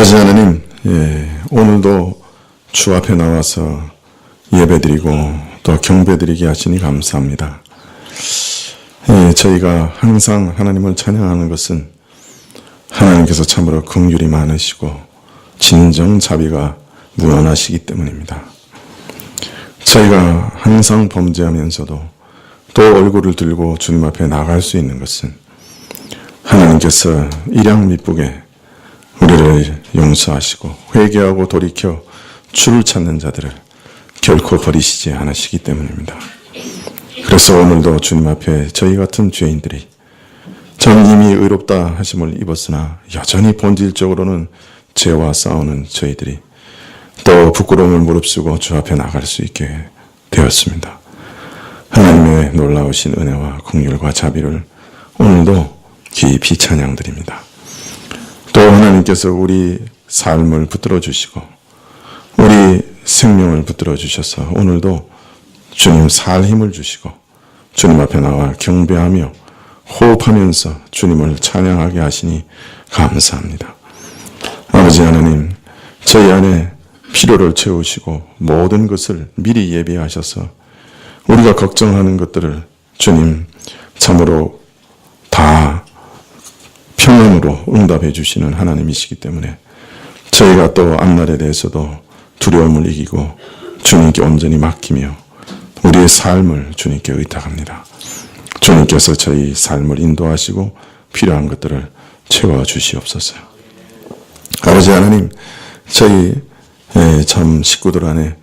아버지 하나님, 오늘도 주 앞에 나와서 예배드리고 또 경배드리게 하시니 감사합니다. 저희가 항상 하나님을 찬양하는 것은 하나님께서 참으로 긍휼이 많으시고 진정 자비가 무한하시기 때문입니다. 저희가 항상 범죄하면서도 또 얼굴을 들고 주님 앞에 나갈 수 있는 것은 하나님께서 일양 미쁘게 우리를 용서하시고 회개하고 돌이켜 주를 찾는 자들을 결코 버리시지 않으시기 때문입니다. 그래서 오늘도 주님 앞에 저희 같은 죄인들이 전 이미 의롭다 하심을 입었으나 여전히 본질적으로는 죄와 싸우는 저희들이 또 부끄러움을 무릅쓰고 주 앞에 나갈 수 있게 되었습니다. 하나님의 놀라우신 은혜와 긍휼과 자비를 오늘도 깊이 찬양드립니다. 또 하나님께서 우리 삶을 붙들어 주시고 우리 생명을 붙들어 주셔서 오늘도 주님 살 힘을 주시고 주님 앞에 나와 경배하며 호흡하면서 주님을 찬양하게 하시니 감사합니다. 아버지 하나님, 저희 안에 필요를 채우시고 모든 것을 미리 예비하셔서 우리가 걱정하는 것들을 주님 참으로 다 평안으로 응답해 주시는 하나님이시기 때문에 저희가 또 앞날에 대해서도 두려움을 이기고 주님께 온전히 맡기며 우리의 삶을 주님께 의탁합니다. 주님께서 저희 삶을 인도하시고 필요한 것들을 채워주시옵소서. 아버지 하나님, 저희 참 식구들 안에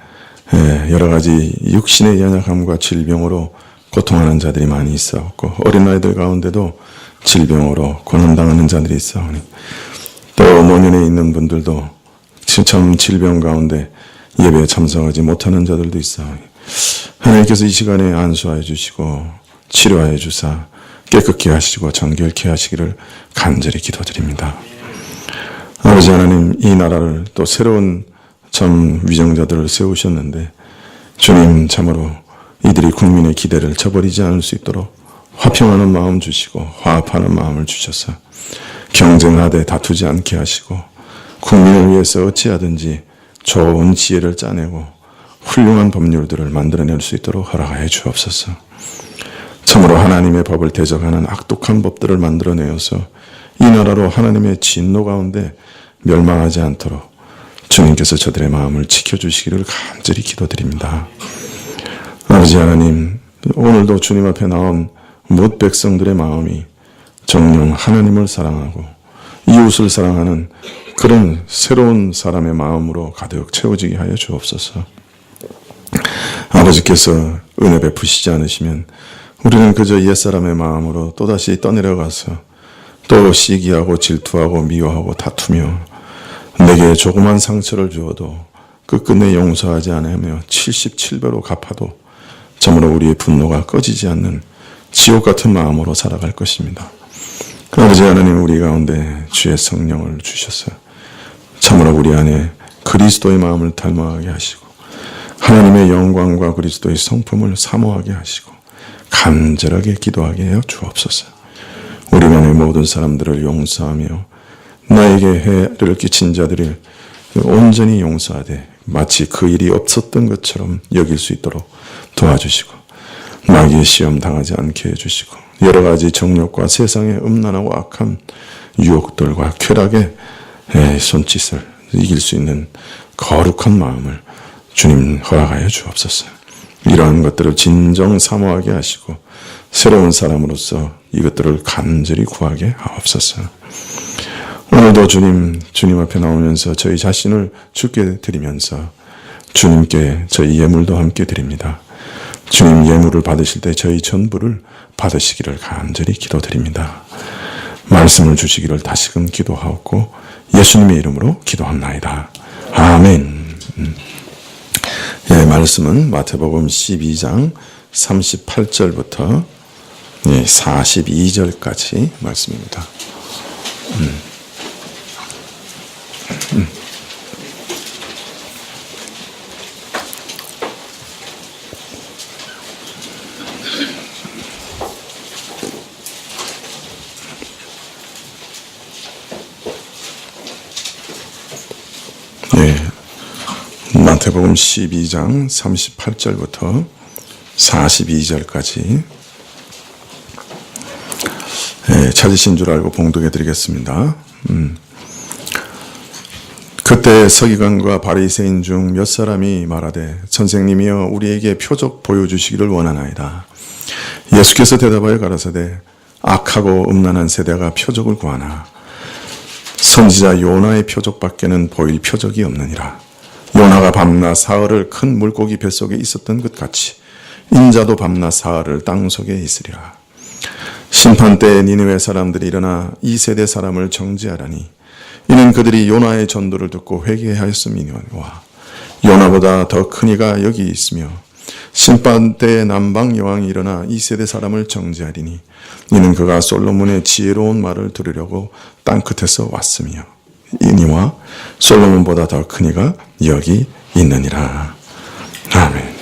여러 가지 육신의 연약함과 질병으로 고통하는 자들이 많이 있었고 어린아이들 가운데도 질병으로 고난당하는 자들이 있사오니 또 노년에 있는 분들도 참 질병 가운데 예배에 참석하지 못하는 자들도 있사오니 하나님께서 이 시간에 안수하여 주시고 치료하여 주사 깨끗게 하시고 정결케 하시기를 간절히 기도드립니다. 아버지 하나님, 이 나라를 또 새로운 참 위정자들을 세우셨는데 주님 참으로 이들이 국민의 기대를 저버리지 않을 수 있도록 화평하는 마음 주시고 화합하는 마음을 주셔서 경쟁하되 다투지 않게 하시고 국민을 위해서 어찌하든지 좋은 지혜를 짜내고 훌륭한 법률들을 만들어낼 수 있도록 허락하여 주옵소서. 참으로 하나님의 법을 대적하는 악독한 법들을 만들어내어서 이 나라로 하나님의 진노 가운데 멸망하지 않도록 주님께서 저들의 마음을 지켜주시기를 간절히 기도드립니다. 아버지 하나님, 오늘도 주님 앞에 나온 뭇 백성들의 마음이 정녕 하나님을 사랑하고 이웃을 사랑하는 그런 새로운 사람의 마음으로 가득 채워지게 하여 주옵소서. 아버지께서 은혜 베푸시지 않으시면 우리는 그저 옛사람의 마음으로 또다시 떠내려가서 또 시기하고 질투하고 미워하고 다투며 내게 조그만 상처를 주어도 끝끝내 용서하지 않으며 77배로 갚아도 참으로 우리의 분노가 꺼지지 않는 지옥 같은 마음으로 살아갈 것입니다. 아버지 하나님, 우리 가운데 주의 성령을 주셔서 참으로 우리 안에 그리스도의 마음을 닮아가게 하시고 하나님의 영광과 그리스도의 성품을 사모하게 하시고 간절하게 기도하게 하여 주옵소서. 우리만의 모든 사람들을 용서하며 나에게 해를 끼친 자들을 온전히 용서하되 마치 그 일이 없었던 것처럼 여길 수 있도록 도와주시고 마귀의 시험 당하지 않게 해주시고 여러 가지 정욕과 세상의 음란하고 악한 유혹들과 쾌락의 손짓을 이길 수 있는 거룩한 마음을 주님 허락하여 주옵소서. 이러한 것들을 진정 사모하게 하시고 새로운 사람으로서 이것들을 간절히 구하게 하옵소서. 오늘도 주님 앞에 나오면서 저희 자신을 주께 드리면서 주님께 저희 예물도 함께 드립니다. 주님 예물을 받으실 때 저희 전부를 받으시기를 간절히 기도드립니다. 말씀을 주시기를 다시금 기도하옵고 예수님의 이름으로 기도합나이다. 아멘. 말씀은 마태복음 12장 38절부터 42절까지 말씀입니다. 마태복음 12장 38절부터 42절까지 찾으신 줄 알고 봉독해 드리겠습니다. 그때 서기관과 바리새인 중 몇 사람이 말하되 선생님이여 우리에게 표적 보여주시기를 원하나이다. 예수께서 대답하여 가라사대 악하고 음란한 세대가 표적을 구하나 선지자 요나의 표적밖에는 보일 표적이 없느니라. 요나가 밤낮 사흘을 큰 물고기 뱃속에 있었던 것 같이 인자도 밤낮 사흘을 땅속에 있으리라. 심판 때에 니느웨 사람들이 일어나 이 세대 사람을 정죄하라니 이는 그들이 요나의 전도를 듣고 회개하였음이니와 요나보다 더 큰 이가 여기 있으며 심판 때에 남방 여왕이 일어나 이 세대 사람을 정죄하리니 이는 그가 솔로몬의 지혜로운 말을 들으려고 땅끝에서 왔으며 이니와 솔로몬보다 더 큰 이가 여기 있느니라. 아멘.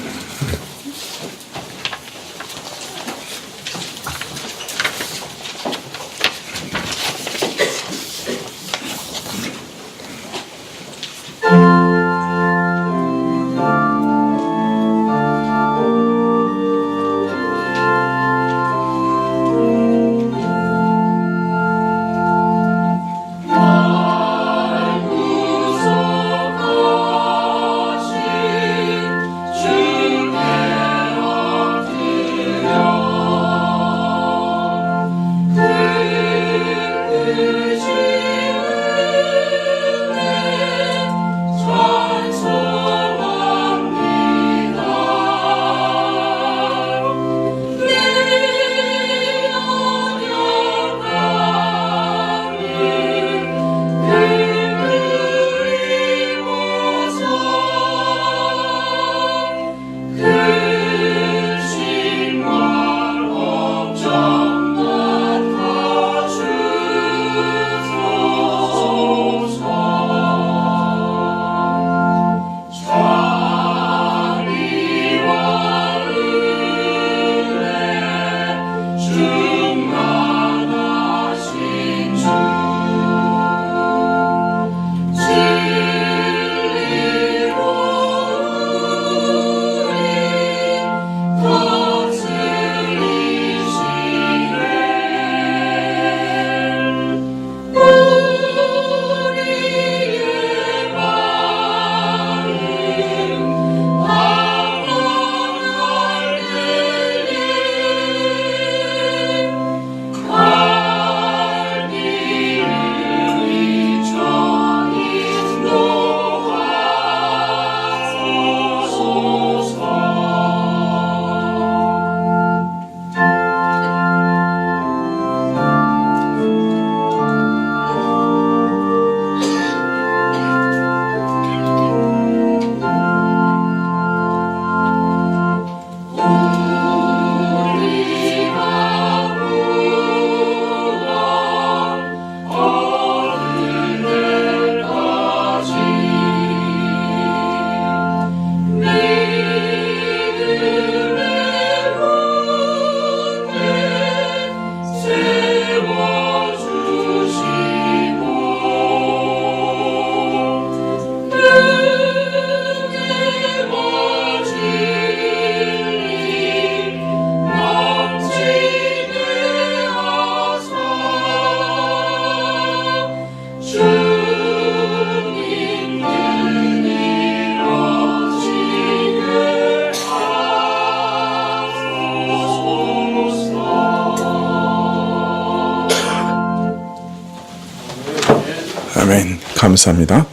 아멘. 감사합니다.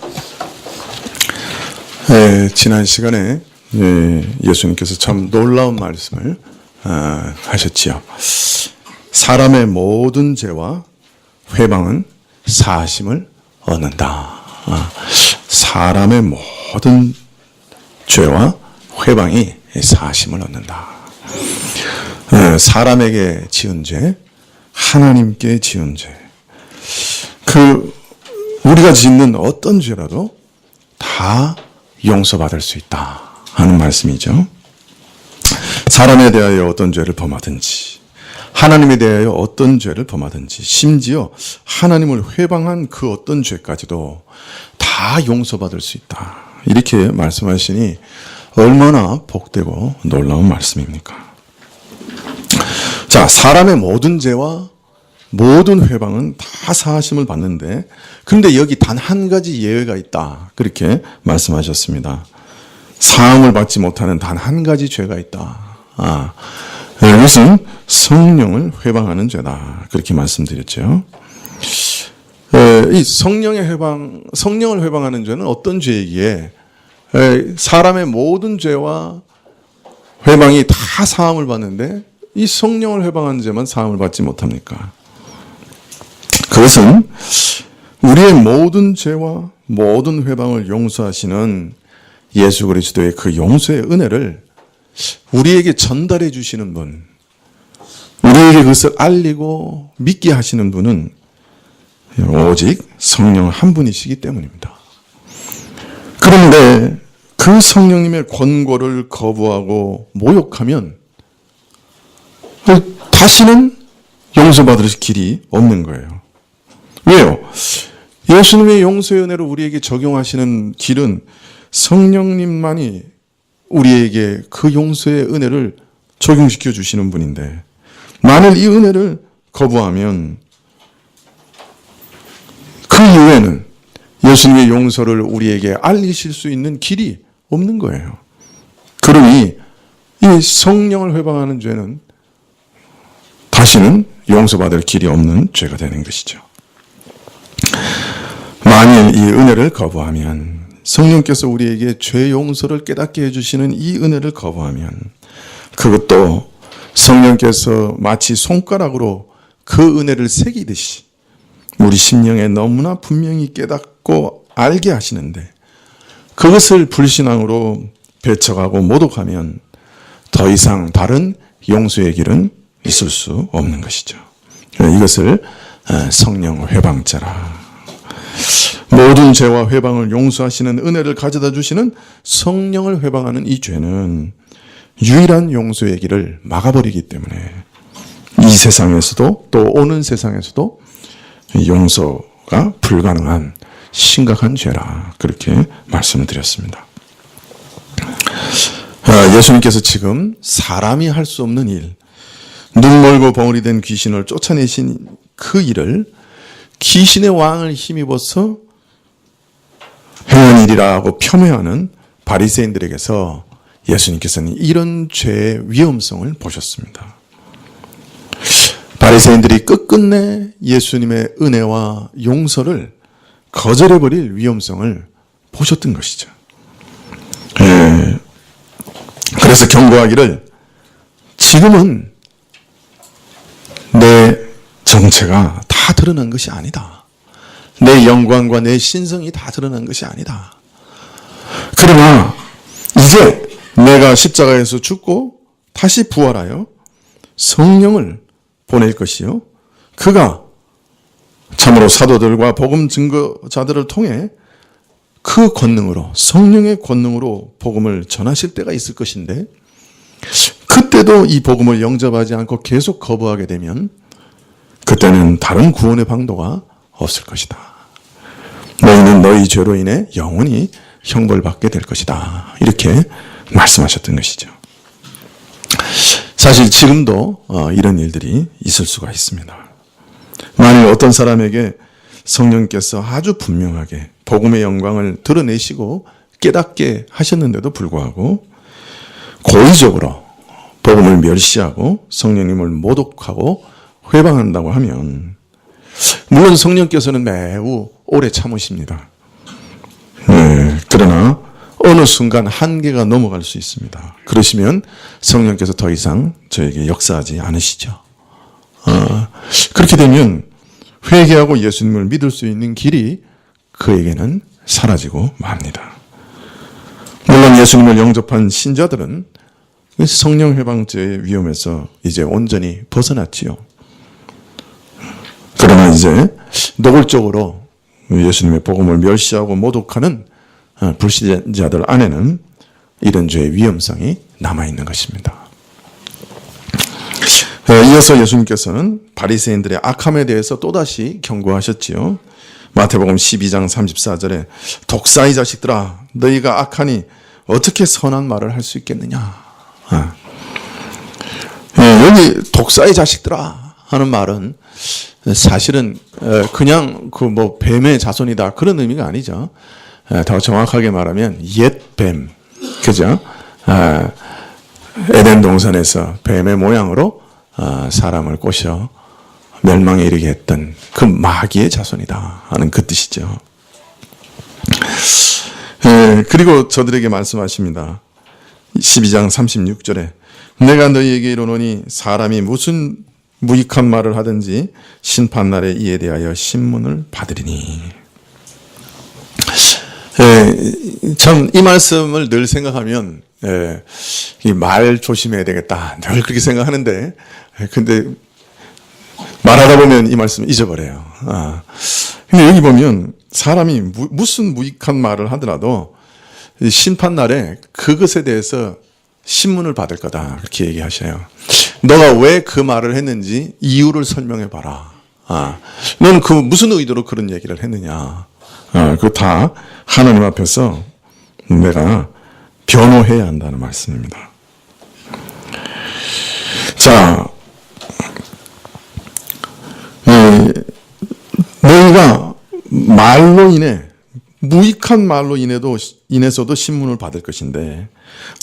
지난 시간에 예수님께서 참 놀라운 말씀을 하셨지요. 사람의 모든 죄와 회방은 사하심을 얻는다. 사람의 모든 죄와 회방이 사하심을 얻는다. 사람에게 지은 죄, 하나님께 지은 죄. 우리가 짓는 어떤 죄라도 다 용서받을 수 있다 하는 말씀이죠. 사람에 대하여 어떤 죄를 범하든지 하나님에 대하여 어떤 죄를 범하든지 심지어 하나님을 회방한 그 어떤 죄까지도 다 용서받을 수 있다. 이렇게 말씀하시니 얼마나 복되고 놀라운 말씀입니까? 자, 사람의 모든 죄와 모든 회방은 다 사하심을 받는데, 그런데 여기 단 한 가지 예외가 있다. 그렇게 말씀하셨습니다. 사함을 받지 못하는 단 한 가지 죄가 있다. 이것은 성령을 회방하는 죄다. 그렇게 말씀드렸죠. 이 성령을 회방하는 죄는 어떤 죄이기에 사람의 모든 죄와 회방이 다 사함을 받는데 이 성령을 회방하는 죄만 사함을 받지 못합니까? 그것은 우리의 모든 죄와 모든 회방을 용서하시는 예수 그리스도의 그 용서의 은혜를 우리에게 전달해 주시는 분, 우리에게 그것을 알리고 믿게 하시는 분은 오직 성령 한 분이시기 때문입니다. 그런데 그 성령님의 권고를 거부하고 모욕하면 다시는 용서받을 길이 없는 거예요. 왜요? 예수님의 용서의 은혜를 우리에게 적용하시는 길은 성령님만이 우리에게 그 용서의 은혜를 적용시켜 주시는 분인데, 만일 이 은혜를 거부하면 그 이후에는 예수님의 용서를 우리에게 알리실 수 있는 길이 없는 거예요. 그러니 이 성령을 회방하는 죄는 다시는 용서받을 길이 없는 죄가 되는 것이죠. 만일 이 은혜를 거부하면, 성령께서 우리에게 죄 용서를 깨닫게 해주시는 이 은혜를 거부하면, 그것도 성령께서 마치 손가락으로 그 은혜를 새기듯이 우리 심령에 너무나 분명히 깨닫고 알게 하시는데, 그것을 불신앙으로 배척하고 모독하면 더 이상 다른 용서의 길은 있을 수 없는 것이죠. 이것을 성령 회방죄라. 모든 죄와 회방을 용서하시는 은혜를 가져다 주시는 성령을 회방하는 이 죄는 유일한 용서의 길을 막아버리기 때문에 이 세상에서도 또 오는 세상에서도 용서가 불가능한 심각한 죄라. 그렇게 말씀을 드렸습니다. 예수님께서 지금 사람이 할 수 없는 일, 눈 멀고 벙어리 된 귀신을 쫓아내신 그 일을 귀신의 왕을 힘입어서 행한 일이라고 폄훼하는 바리새인들에게서 예수님께서는 이런 죄의 위험성을 보셨습니다. 바리새인들이 끝끝내 예수님의 은혜와 용서를 거절해버릴 위험성을 보셨던 것이죠. 그래서 경고하기를, 지금은 내 정체가 다 드러난 것이 아니다. 내 영광과 내 신성이 다 드러난 것이 아니다. 그러나 이제 내가 십자가에서 죽고 다시 부활하여 성령을 보낼 것이요, 그가 참으로 사도들과 복음 증거자들을 통해 그 권능으로, 성령의 권능으로 복음을 전하실 때가 있을 것인데, 그때도 이 복음을 영접하지 않고 계속 거부하게 되면 그때는 다른 구원의 방도가 없을 것이다. 너희는 너희 죄로 인해 영원히 형벌받게 될 것이다. 이렇게 말씀하셨던 것이죠. 사실 지금도 이런 일들이 있을 수가 있습니다. 만일 어떤 사람에게 성령께서 아주 분명하게 복음의 영광을 드러내시고 깨닫게 하셨는데도 불구하고 고의적으로 복음을 멸시하고 성령님을 모독하고 회방한다고 하면, 물론 성령께서는 매우 오래 참으십니다. 그러나 어느 순간 한계가 넘어갈 수 있습니다. 그러시면 성령께서 더 이상 저에게 역사하지 않으시죠. 그렇게 되면 회개하고 예수님을 믿을 수 있는 길이 그에게는 사라지고 맙니다. 물론 예수님을 영접한 신자들은 성령 회방죄의 위험에서 이제 온전히 벗어났지요. 그러나 이제 노골적으로 예수님의 복음을 멸시하고 모독하는 불신자들 안에는 이런 죄의 위험성이 남아있는 것입니다. 이어서 예수님께서는 바리새인들의 악함에 대해서 또다시 경고하셨지요. 마태복음 12장 34절에 독사의 자식들아 너희가 악하니 어떻게 선한 말을 할 수 있겠느냐. 여기 독사의 자식들아 하는 말은 사실은 그냥 그 뭐 뱀의 자손이다 그런 의미가 아니죠. 더 정확하게 말하면 옛 뱀, 그죠? 에덴 동산에서 뱀의 모양으로 사람을 꼬셔 멸망에 이르게 했던 그 마귀의 자손이다 하는 그 뜻이죠. 그리고 저들에게 말씀하십니다. 12장 36절에 내가 너희에게 이르노니 사람이 무슨 무익한 말을 하든지 심판날에 이에 대하여 신문을 받으리니. 참 이 말씀을 늘 생각하면 이 말 조심해야 되겠다 늘 그렇게 생각하는데 근데 말하다 보면 이 말씀 잊어버려요. 근데 여기 보면 사람이 무슨 무익한 말을 하더라도 심판날에 그것에 대해서 신문을 받을 거다 그렇게 얘기하셔요. 너가 왜 그 말을 했는지 이유를 설명해 봐라. 너는 그 무슨 의도로 그런 얘기를 했느냐. 그거 다 하나님 앞에서 내가 변호해야 한다는 말씀입니다. 자, 너희가 말로 인해 무익한 말로 인해서도 신문을 받을 것인데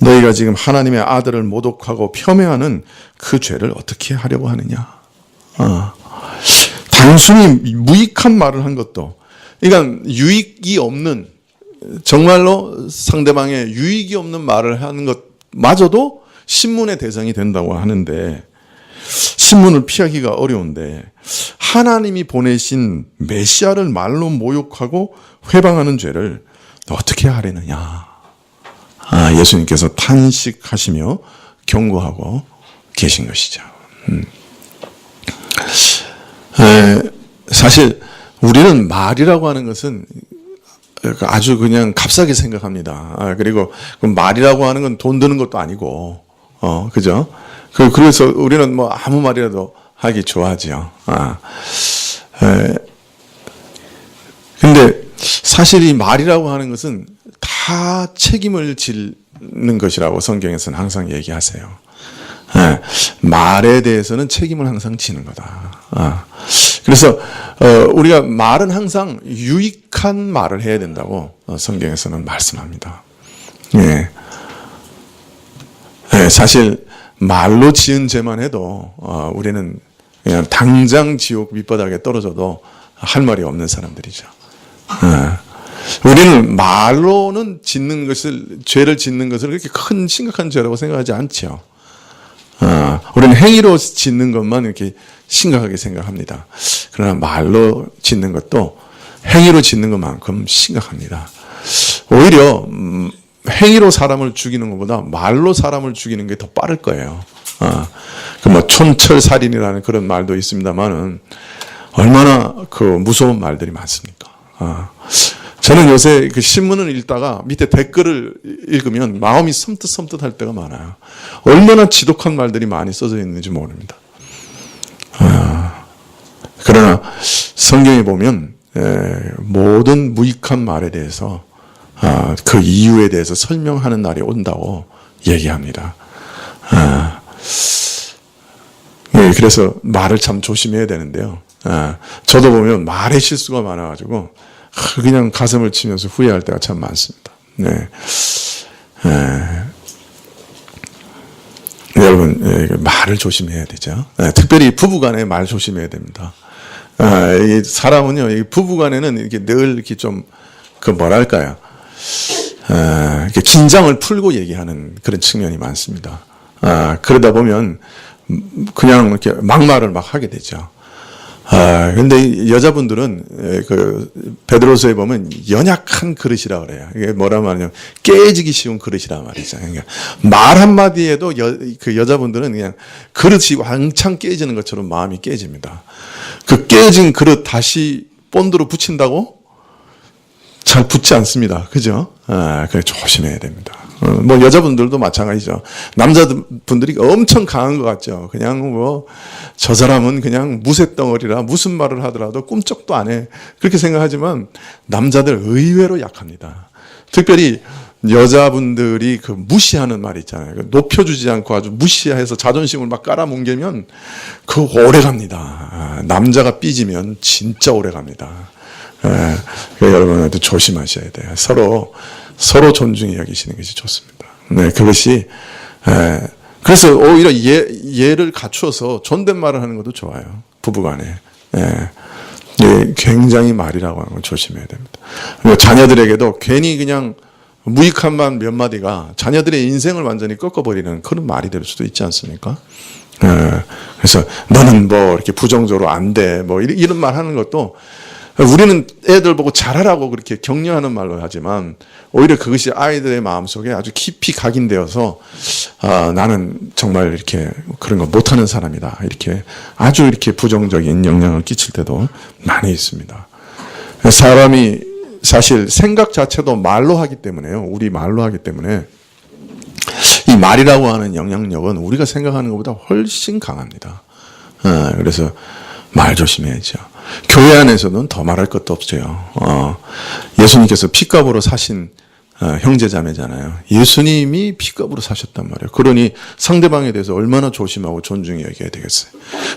너희가 지금 하나님의 아들을 모독하고 폄훼하는 그 죄를 어떻게 하려고 하느냐. 단순히 무익한 말을 한 것도 그러니까 유익이 없는 정말로 상대방의 유익이 없는 말을 하는 것마저도 신문의 대상이 된다고 하는데 신문을 피하기가 어려운데 하나님이 보내신 메시아를 말로 모욕하고 회방하는 죄를 어떻게 하려느냐. 예수님께서 탄식하시며 경고하고 계신 것이죠. 사실 우리는 말이라고 하는 것은 아주 그냥 값싸게 생각합니다. 그리고 말이라고 하는 건 돈 드는 것도 아니고, 그죠? 그래서 우리는 뭐 아무 말이라도 하기 좋아하지요. 근데 사실 이 말이라고 하는 것은 다 책임을 지는 것이라고 성경에서는 항상 얘기하세요. 말에 대해서는 책임을 항상 지는 거다. 그래서 우리가 말은 항상 유익한 말을 해야 된다고 성경에서는 말씀합니다. 사실 말로 지은 죄만 해도 우리는 그냥 당장 지옥 밑바닥에 떨어져도 할 말이 없는 사람들이죠. 우리는 말로는 죄를 짓는 것을 그렇게 큰 심각한 죄라고 생각하지 않죠. 우리는 행위로 짓는 것만 이렇게 심각하게 생각합니다. 그러나 말로 짓는 것도 행위로 짓는 것만큼 심각합니다. 오히려 행위로 사람을 죽이는 것보다 말로 사람을 죽이는 게 더 빠를 거예요. 뭐 촌철살인이라는 그런 말도 있습니다만은 얼마나 그 무서운 말들이 많습니까? 저는 요새 그 신문을 읽다가 밑에 댓글을 읽으면 마음이 섬뜩섬뜩할 때가 많아요. 얼마나 지독한 말들이 많이 써져 있는지 모릅니다. 그러나 성경에 보면 모든 무익한 말에 대해서 그 이유에 대해서 설명하는 날이 온다고 얘기합니다. 그래서 말을 참 조심해야 되는데요. 저도 보면 말의 실수가 많아가지고 그냥 가슴을 치면서 후회할 때가 참 많습니다. 여러분 말을 조심해야 되죠. 특별히 부부간에 말 조심해야 됩니다. 사람은요 부부간에는 이렇게 늘 이렇게 좀 그 뭐랄까요, 이렇게 긴장을 풀고 얘기하는 그런 측면이 많습니다. 그러다 보면 그냥 이렇게 막말을 막 하게 되죠. 근데 여자분들은 그 베드로서에 보면 연약한 그릇이라 그래요. 이게 뭐라 말하냐면 깨지기 쉬운 그릇이라 말이죠. 그러니까 말 한마디에도 그 여자분들은 그냥 그릇이 왕창 깨지는 것처럼 마음이 깨집니다. 그 깨진 그릇 다시 본드로 붙인다고 잘 붙지 않습니다. 그죠? 그래 조심해야 됩니다. 뭐 여자분들도 마찬가지죠. 남자분들이 엄청 강한 것 같죠. 그냥 뭐 저 사람은 그냥 무쇠덩어리라 무슨 말을 하더라도 꿈쩍도 안 해. 그렇게 생각하지만 남자들 의외로 약합니다. 특별히 여자분들이 그 무시하는 말 있잖아요. 높여주지 않고 아주 무시해서 자존심을 막 깔아뭉개면 그거 오래 갑니다. 남자가 삐지면 진짜 오래 갑니다. 여러분한테 조심하셔야 돼요. 서로 존중히 여기시는 것이 좋습니다. 네, 그것이, 그래서 오히려 예를 갖추어서 존댓말을 하는 것도 좋아요. 부부간에. 굉장히 말이라고 하는 건 조심해야 됩니다. 자녀들에게도 괜히 그냥 무익한 말 몇 마디가 자녀들의 인생을 완전히 꺾어버리는 그런 말이 될 수도 있지 않습니까? 그래서 너는 뭐 이렇게 부정적으로 안 돼. 뭐 이런 말 하는 것도 우리는 애들 보고 잘하라고 그렇게 격려하는 말로 하지만 오히려 그것이 아이들의 마음속에 아주 깊이 각인되어서 나는 정말 이렇게 그런 거 못하는 사람이다. 이렇게 아주 이렇게 부정적인 영향을 끼칠 때도 많이 있습니다. 사람이 사실 생각 자체도 말로 하기 때문에요. 우리 말로 하기 때문에 이 말이라고 하는 영향력은 우리가 생각하는 것보다 훨씬 강합니다. 그래서 말 조심해야죠. 교회 안에서는 더 말할 것도 없어요. 예수님께서 피값으로 사신 형제자매잖아요. 예수님이 피값으로 사셨단 말이에요. 그러니 상대방에 대해서 얼마나 조심하고 존중히 여겨야 되겠어요.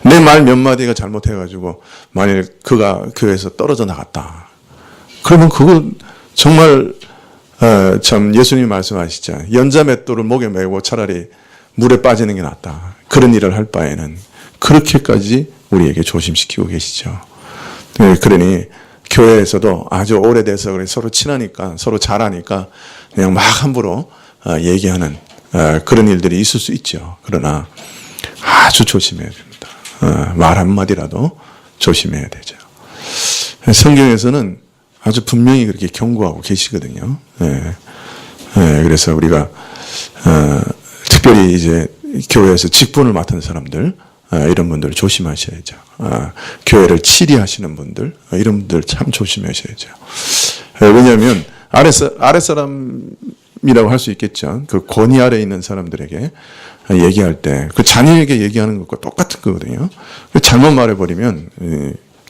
내 말 몇 마디가 잘못해가지고 만일 그가 교회에서 떨어져 나갔다. 그러면 그거 정말 참 예수님이 말씀하시죠. 연자맷돌을 목에 메고 차라리 물에 빠지는 게 낫다. 그런 일을 할 바에는 그렇게까지 우리에게 조심시키고 계시죠. 그러니 교회에서도 아주 오래돼서 서로 친하니까 서로 잘하니까 그냥 막 함부로 얘기하는 그런 일들이 있을 수 있죠. 그러나 아주 조심해야 됩니다. 말 한마디라도 조심해야 되죠. 성경에서는 아주 분명히 그렇게 경고하고 계시거든요. 그래서 우리가 특별히 이제 교회에서 직분을 맡은 사람들 이런 분들 조심하셔야죠. 교회를 치리하시는 분들 이런 분들 참 조심하셔야죠. 왜냐하면 아랫사람이라고 할 수 있겠죠. 그 권위 아래에 있는 사람들에게 얘기할 때 그 자녀에게 얘기하는 것과 똑같은 거거든요. 잘못 말해버리면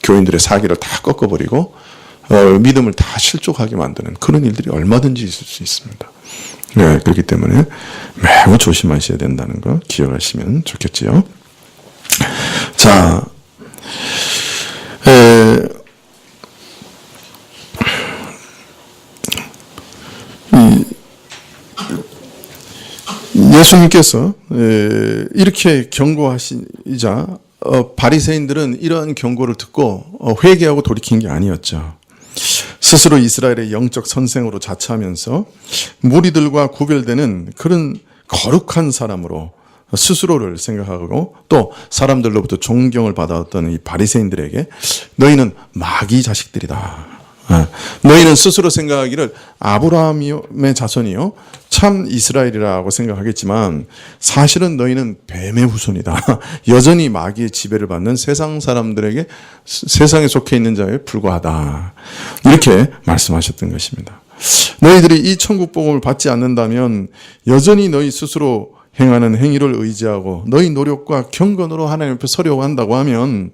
교인들의 사기를 다 꺾어버리고 믿음을 다 실족하게 만드는 그런 일들이 얼마든지 있을 수 있습니다. 그렇기 때문에 매우 조심하셔야 된다는 거 기억하시면 좋겠지요. 자, 예수님께서 이렇게 경고하시자 바리새인들은 이러한 경고를 듣고 회개하고 돌이킨 게 아니었죠. 스스로 이스라엘의 영적 선생으로 자처하면서 무리들과 구별되는 그런 거룩한 사람으로 스스로를 생각하고 또 사람들로부터 존경을 받아왔던 이 바리새인들에게 너희는 마귀 자식들이다. 너희는 스스로 생각하기를 아브라함의 자손이요 참 이스라엘이라고 생각하겠지만 사실은 너희는 뱀의 후손이다. 여전히 마귀의 지배를 받는 세상 사람들에게 세상에 속해 있는 자에 불과하다. 이렇게 말씀하셨던 것입니다. 너희들이 이 천국 복음을 받지 않는다면 여전히 너희 스스로 행하는 행위를 의지하고 너희 노력과 경건으로 하나님 앞에 서려고 한다고 하면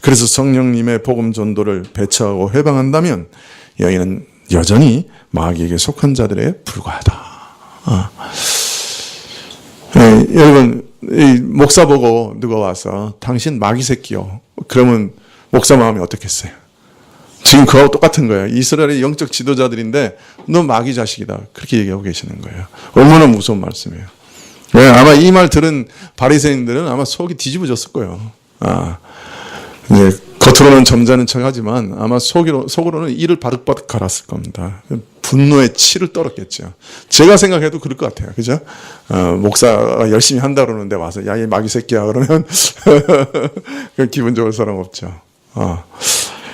그래서 성령님의 복음 전도를 배척하고 회방한다면 너희는 여전히 마귀에게 속한 자들에 불과하다. 여러분 목사 보고 누가 와서 당신 마귀 새끼요. 그러면 목사 마음이 어떻겠어요? 지금 그하고 똑같은 거예요. 이스라엘의 영적 지도자들인데 너 마귀 자식이다. 그렇게 얘기하고 계시는 거예요. 얼마나 무서운 말씀이에요. 아마 이 말 들은 바리새인들은 아마 속이 뒤집어졌을 거예요. 이제 겉으로는 점잖은 척하지만 아마 속으로는 이를 바득바득 갈았을 겁니다. 분노의 치를 떨었겠죠. 제가 생각해도 그럴 것 같아요. 그죠? 목사가 열심히 한다 그러는데 와서 야, 이 마귀 새끼야 그러면 기분 좋을 사람 없죠.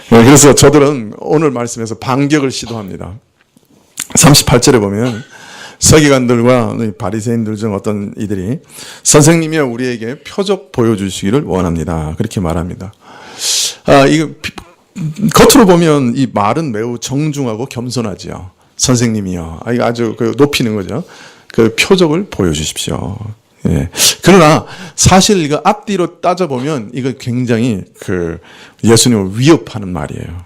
그래서 저들은 오늘 말씀에서 반격을 시도합니다. 38절에 보면 서기관들과 바리새인들 중 어떤 이들이 선생님이여 우리에게 표적 보여주시기를 원합니다. 그렇게 말합니다. 이거 겉으로 보면 이 말은 매우 정중하고 겸손하지요. 선생님이여. 이거 아주 높이는 거죠. 그 표적을 보여주십시오. 예. 그러나 사실 이거 앞뒤로 따져보면 이거 굉장히 예수님을 위협하는 말이에요.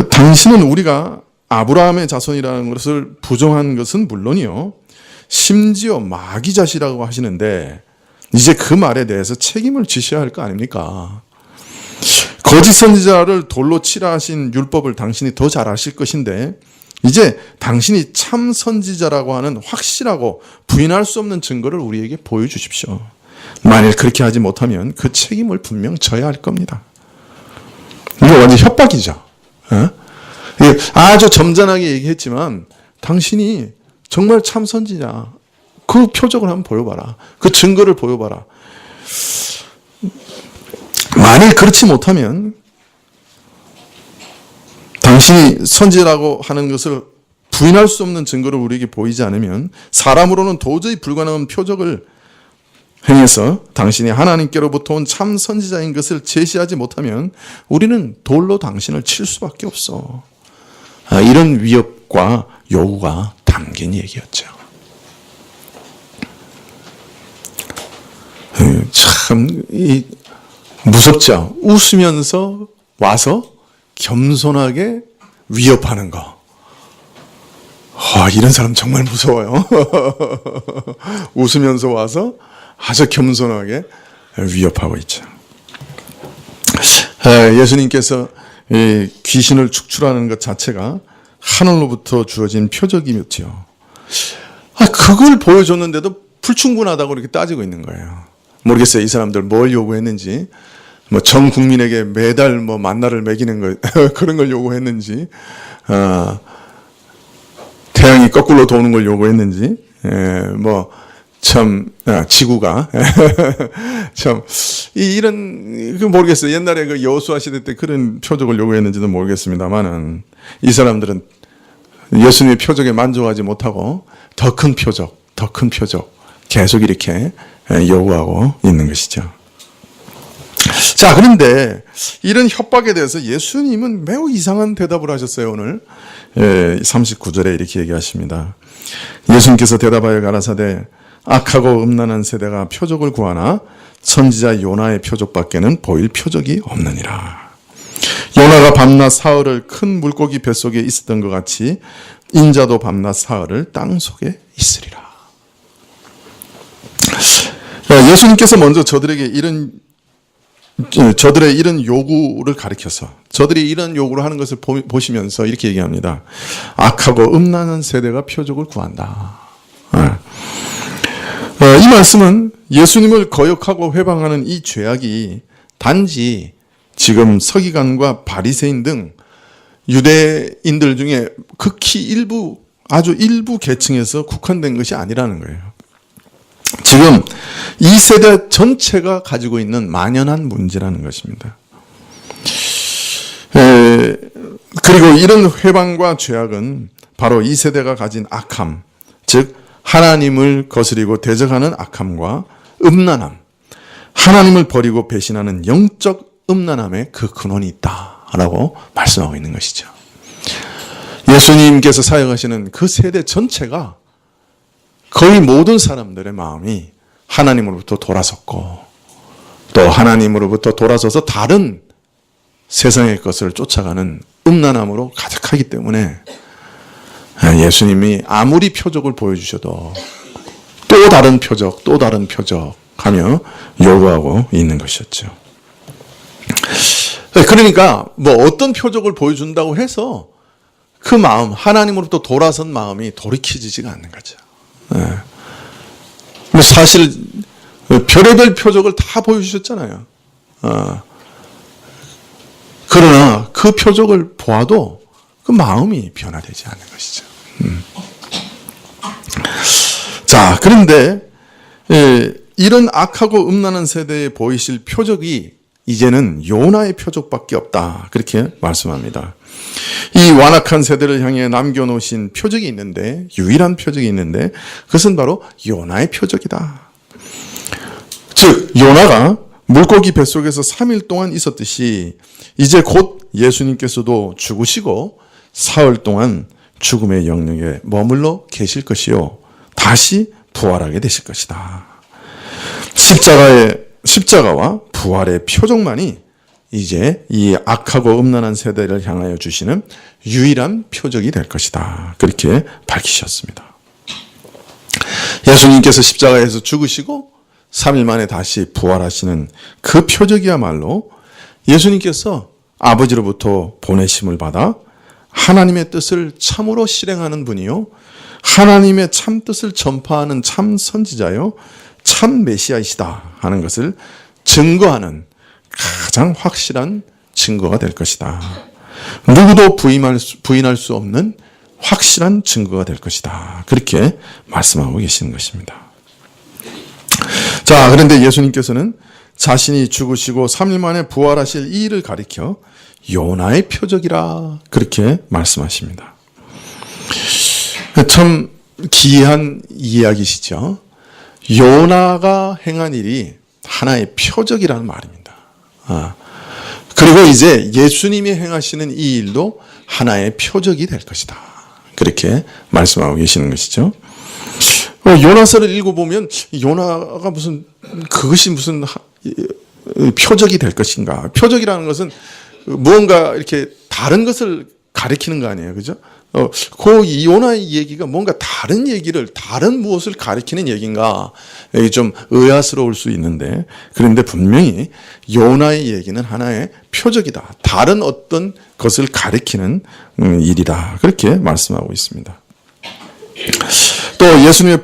당신은 우리가 아브라함의 자손이라는 것을 부정한 것은 물론이요, 심지어 마귀자시라고 하시는데 이제 그 말에 대해서 책임을 지셔야 할 거 아닙니까? 거짓 선지자를 돌로 치라 하신 율법을 당신이 더 잘 아실 것인데 이제 당신이 참 선지자라고 하는 확실하고 부인할 수 없는 증거를 우리에게 보여주십시오. 만일 그렇게 하지 못하면 그 책임을 분명 져야 할 겁니다. 이거 완전 협박이죠. 아주 점잖하게 얘기했지만 당신이 정말 참 선지자, 그 표적을 한번 보여봐라. 그 증거를 보여봐라. 만일 그렇지 못하면 당신이 선지자라고 하는 것을 부인할 수 없는 증거를 우리에게 보이지 않으면, 사람으로는 도저히 불가능한 표적을 행해서 당신이 하나님께로부터 온 참 선지자인 것을 제시하지 못하면 우리는 돌로 당신을 칠 수밖에 없어. 이런 위협과 요구가 담긴 얘기였죠. 참 무섭죠. 웃으면서 와서 겸손하게 위협하는 거. 이런 사람 정말 무서워요. 웃으면서 와서 아주 겸손하게 위협하고 있죠. 예수님께서 귀신을 축출하는 것 자체가 하늘로부터 주어진 표적이었죠. 그걸 보여줬는데도 불충분하다고 이렇게 따지고 있는 거예요. 모르겠어요. 이 사람들 뭘 요구했는지. 전 국민에게 매달 만나를 먹이는 거, 그런 걸 요구했는지, 태양이 거꾸로 도는 걸 요구했는지, 지구가, 이런, 모르겠어요. 옛날에 여호수아 시대 때 그런 표적을 요구했는지도 모르겠습니다만은, 이 사람들은 예수님의 표적에 만족하지 못하고 더 큰 표적, 계속 이렇게 요구하고 있는 것이죠. 자, 그런데 이런 협박에 대해서 예수님은 매우 이상한 대답을 하셨어요, 오늘. 39절에 이렇게 얘기하십니다. 예수님께서 대답하여 가라사대 악하고 음란한 세대가 표적을 구하나 선지자 요나의 표적밖에는 보일 표적이 없느니라. 요나가 밤낮 사흘을 큰 물고기 뱃속에 있었던 것 같이 인자도 밤낮 사흘을 땅 속에 있으리라. 예수님께서 먼저 저들의 이런 요구를 가리켜서, 저들이 이런 요구를 하는 것을 보시면서 이렇게 얘기합니다. 악하고 음란한 세대가 표적을 구한다. 이 말씀은 예수님을 거역하고 회방하는 이 죄악이 단지 지금 서기관과 바리새인 등 유대인들 중에 극히 아주 일부 계층에서 국한된 것이 아니라는 거예요. 지금 이 세대 전체가 가지고 있는 만연한 문제라는 것입니다. 그리고 이런 회방과 죄악은 바로 이 세대가 가진 악함, 즉 하나님을 거스리고 대적하는 악함과 음란함, 하나님을 버리고 배신하는 영적 음란함의 그 근원이 있다라고 말씀하고 있는 것이죠. 예수님께서 사역하시는 그 세대 전체가 거의 모든 사람들의 마음이 하나님으로부터 돌아섰고, 또 하나님으로부터 돌아서서 다른 세상의 것을 쫓아가는 음란함으로 가득하기 때문에 예수님이 아무리 표적을 보여주셔도 또 다른 표적 하며 요구하고 있는 것이었죠. 그러니까 어떤 표적을 보여준다고 해서 그 마음, 하나님으로부터 돌아선 마음이 돌이켜지지가 않는 거죠. 사실 별의별 표적을 다 보여주셨잖아요. 그러나 그 표적을 보아도 그 마음이 변화되지 않는 것이죠. 자, 그런데 이런 악하고 음란한 세대에 보이실 표적이 이제는 요나의 표적밖에 없다, 그렇게 말씀합니다. 이 완악한 세대를 향해 남겨놓으신 표적이 있는데, 유일한 표적이 있는데 그것은 바로 요나의 표적이다. 즉 요나가 물고기 뱃속에서 3일 동안 있었듯이 이제 곧 예수님께서도 죽으시고 사흘 동안 죽음의 영역에 머물러 계실 것이요 다시 부활하게 되실 것이다. 십자가와 부활의 표적만이 이제 이 악하고 음란한 세대를 향하여 주시는 유일한 표적이 될 것이다. 그렇게 밝히셨습니다. 예수님께서 십자가에서 죽으시고 3일 만에 다시 부활하시는 그 표적이야말로 예수님께서 아버지로부터 보내심을 받아 하나님의 뜻을 참으로 실행하는 분이요 하나님의 참 뜻을 전파하는 참 선지자요 참 메시아이시다 하는 것을 증거하는 가장 확실한 증거가 될 것이다. 누구도 부인할 수 없는 확실한 증거가 될 것이다. 그렇게 말씀하고 계시는 것입니다. 자, 그런데 예수님께서는 자신이 죽으시고 3일 만에 부활하실 이 일을 가리켜 요나의 표적이라 그렇게 말씀하십니다. 참 기이한 이야기시죠. 요나가 행한 일이 하나의 표적이라는 말입니다. 그리고 이제 예수님이 행하시는 이 일도 하나의 표적이 될 것이다. 그렇게 말씀하고 계시는 것이죠. 요나서를 읽어보면 요나가 그것이 무슨 표적이 될 것인가. 표적이라는 것은 무언가 이렇게 다른 것을 가리키는 거 아니에요. 그죠? 그 요나의 얘기가 뭔가 다른 무엇을 가리키는 얘기인가. 좀 의아스러울 수 있는데, 그런데 분명히 요나의 얘기는 하나의 표적이다. 다른 어떤 것을 가리키는 일이다. 그렇게 말씀하고 있습니다. 또 예수님의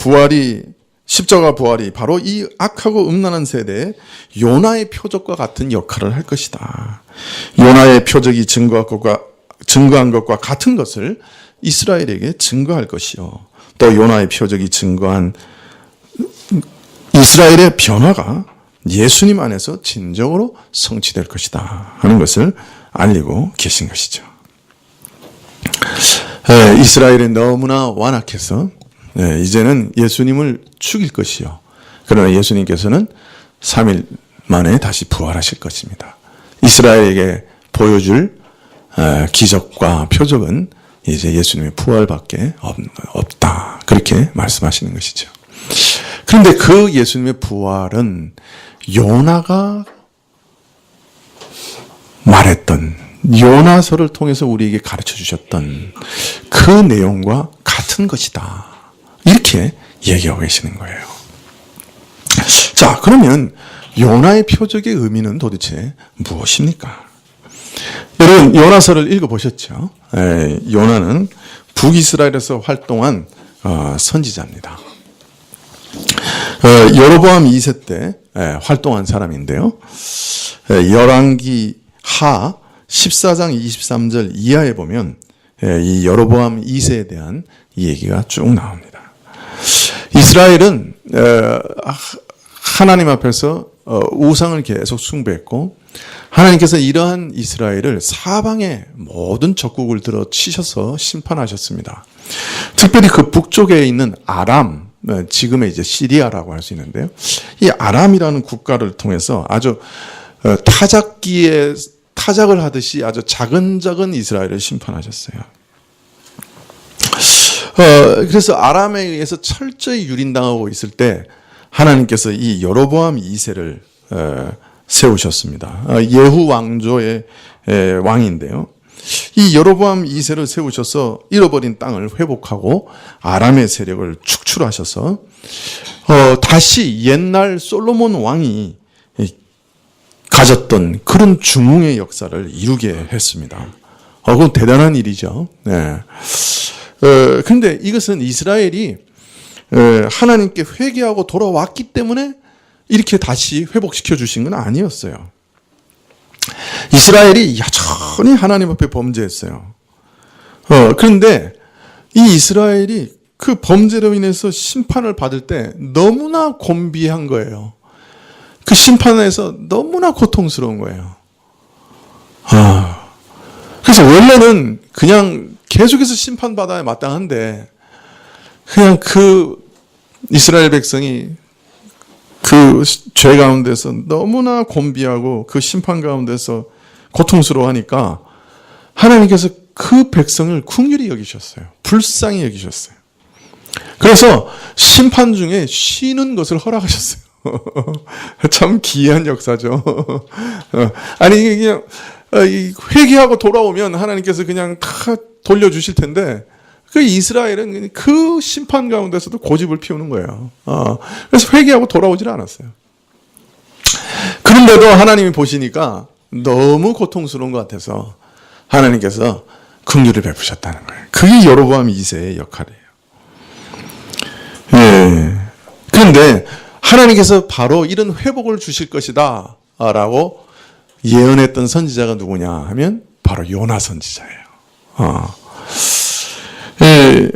십자가 부활이 바로 이 악하고 음란한 세대에 요나의 표적과 같은 역할을 할 것이다. 요나의 표적이 증거한 것과 같은 것을 이스라엘에게 증거할 것이요. 또 요나의 표적이 증거한 이스라엘의 변화가 예수님 안에서 진정으로 성취될 것이다 하는 것을 알리고 계신 것이죠. 이스라엘이 너무나 완악해서 이제는 예수님을 죽일 것이요. 그러나 예수님께서는 3일 만에 다시 부활하실 것입니다. 이스라엘에게 보여줄 기적과 표적은 이제 예수님의 부활밖에 없다. 그렇게 말씀하시는 것이죠. 그런데 그 예수님의 부활은 요나가 말했던 요나서를 통해서 우리에게 가르쳐 주셨던 그 내용과 같은 것이다. 이렇게 얘기하고 계시는 거예요. 자, 그러면 요나의 표적의 의미는 도대체 무엇입니까? 여러분, 요나서를 읽어보셨죠? 요나는 북이스라엘에서 활동한 선지자입니다. 여로보암 2세 때 활동한 사람인데요. 열왕기 하 14장 23절 이하에 보면 이 여로보암 2세에 대한 얘기가 쭉 나옵니다. 이스라엘은 하나님 앞에서 우상을 계속 숭배했고 하나님께서 이러한 이스라엘을 사방의 모든 적국을 들어 치셔서 심판하셨습니다. 특별히 그 북쪽에 있는 아람, 지금의 이제 시리아라고 할 수 있는데요. 이 아람이라는 국가를 통해서 아주 타작을 하듯이 아주 작은 이스라엘을 심판하셨어요. 그래서 아람에 의해서 철저히 유린당하고 있을 때 하나님께서 이 여로보암 2세를 세우셨습니다. 예후 왕조의 왕인데요. 이 여로보암 2세를 세우셔서 잃어버린 땅을 회복하고 아람의 세력을 축출하셔서 다시 옛날 솔로몬 왕이 가졌던 그런 중흥의 역사를 이루게 했습니다. 그건 대단한 일이죠. 네. 그런데 이것은 이스라엘이 하나님께 회개하고 돌아왔기 때문에 이렇게 다시 회복시켜 주신 건 아니었어요. 이스라엘이 여전히 하나님 앞에 범죄했어요. 그런데 이 이스라엘이 그 범죄로 인해서 심판을 받을 때 너무나 곤비한 거예요. 그 심판에서 너무나 고통스러운 거예요. 그래서 원래는 그냥 계속해서 심판받아야 마땅한데 그냥 그 이스라엘 백성이 그 죄 가운데서 너무나 곤비하고 그 심판 가운데서 고통스러워하니까 하나님께서 그 백성을 긍휼히 여기셨어요. 불쌍히 여기셨어요. 그래서 심판 중에 쉬는 것을 허락하셨어요. 참 기이한 역사죠. 아니 그냥 회개하고 돌아오면 하나님께서 그냥 다 돌려주실 텐데 그 이스라엘은 그 심판 가운데서도 고집을 피우는 거예요. 그래서 회개하고 돌아오질 않았어요. 그런데도 하나님이 보시니까 너무 고통스러운 것 같아서 하나님께서 긍휼을 베푸셨다는 거예요. 그게 여로보암 2세의 역할이에요. 예. 그런데 하나님께서 바로 이런 회복을 주실 것이다 라고 예언했던 선지자가 누구냐 하면 바로 요나 선지자예요. 예.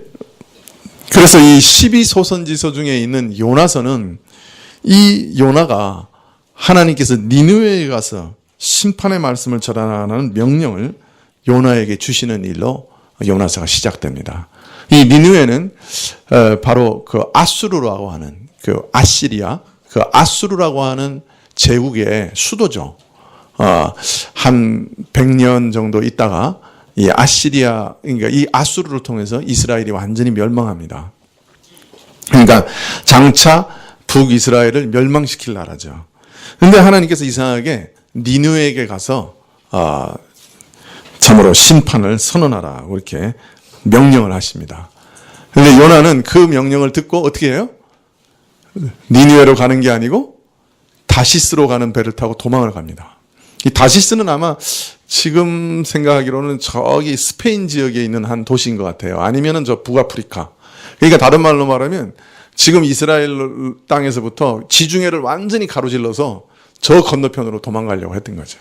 그래서 이 12소선지서 중에 있는 요나서는 이 요나가 하나님께서 니느웨에 가서 심판의 말씀을 전하라는 명령을 요나에게 주시는 일로 요나서가 시작됩니다. 이 니느웨는 바로 그 아수르라고 하는 그 아시리아, 그 아수르라고 하는 제국의 수도죠. 한 100년 정도 있다가 이 아시리아, 그러니까 이 아수르를 통해서 이스라엘이 완전히 멸망합니다. 그러니까 장차 북이스라엘을 멸망시킬 나라죠. 그런데 하나님께서 이상하게 니느웨에게 가서 참으로 심판을 선언하라고 이렇게 명령을 하십니다. 그런데 요나는 그 명령을 듣고 어떻게 해요? 니느웨로 가는 게 아니고 다시스로 가는 배를 타고 도망을 갑니다. 이 다시스는 아마 지금 생각하기로는 저기 스페인 지역에 있는 한 도시인 것 같아요. 아니면은 저 북아프리카. 그러니까 다른 말로 말하면 지금 이스라엘 땅에서부터 지중해를 완전히 가로질러서 저 건너편으로 도망가려고 했던 거죠.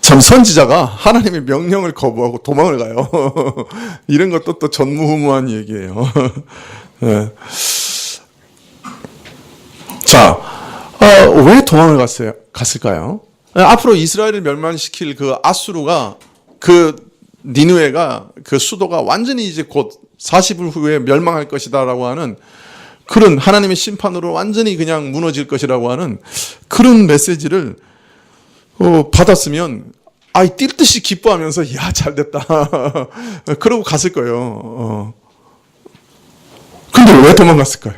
참 선지자가 하나님의 명령을 거부하고 도망을 가요. 이런 것도 또 전무후무한 얘기예요. 자, 왜 도망을 갔을까요? 앞으로 이스라엘을 멸망시킬 그 아수르가 그 니느웨가 그 수도가 완전히 이제 곧 40일 후에 멸망할 것이다라고 하는 그런 하나님의 심판으로 완전히 그냥 무너질 것이라고 하는 그런 메시지를 받았으면 뛸 듯이 기뻐하면서 야 잘됐다 그러고 갔을 거예요. 근데 왜 도망갔을까요?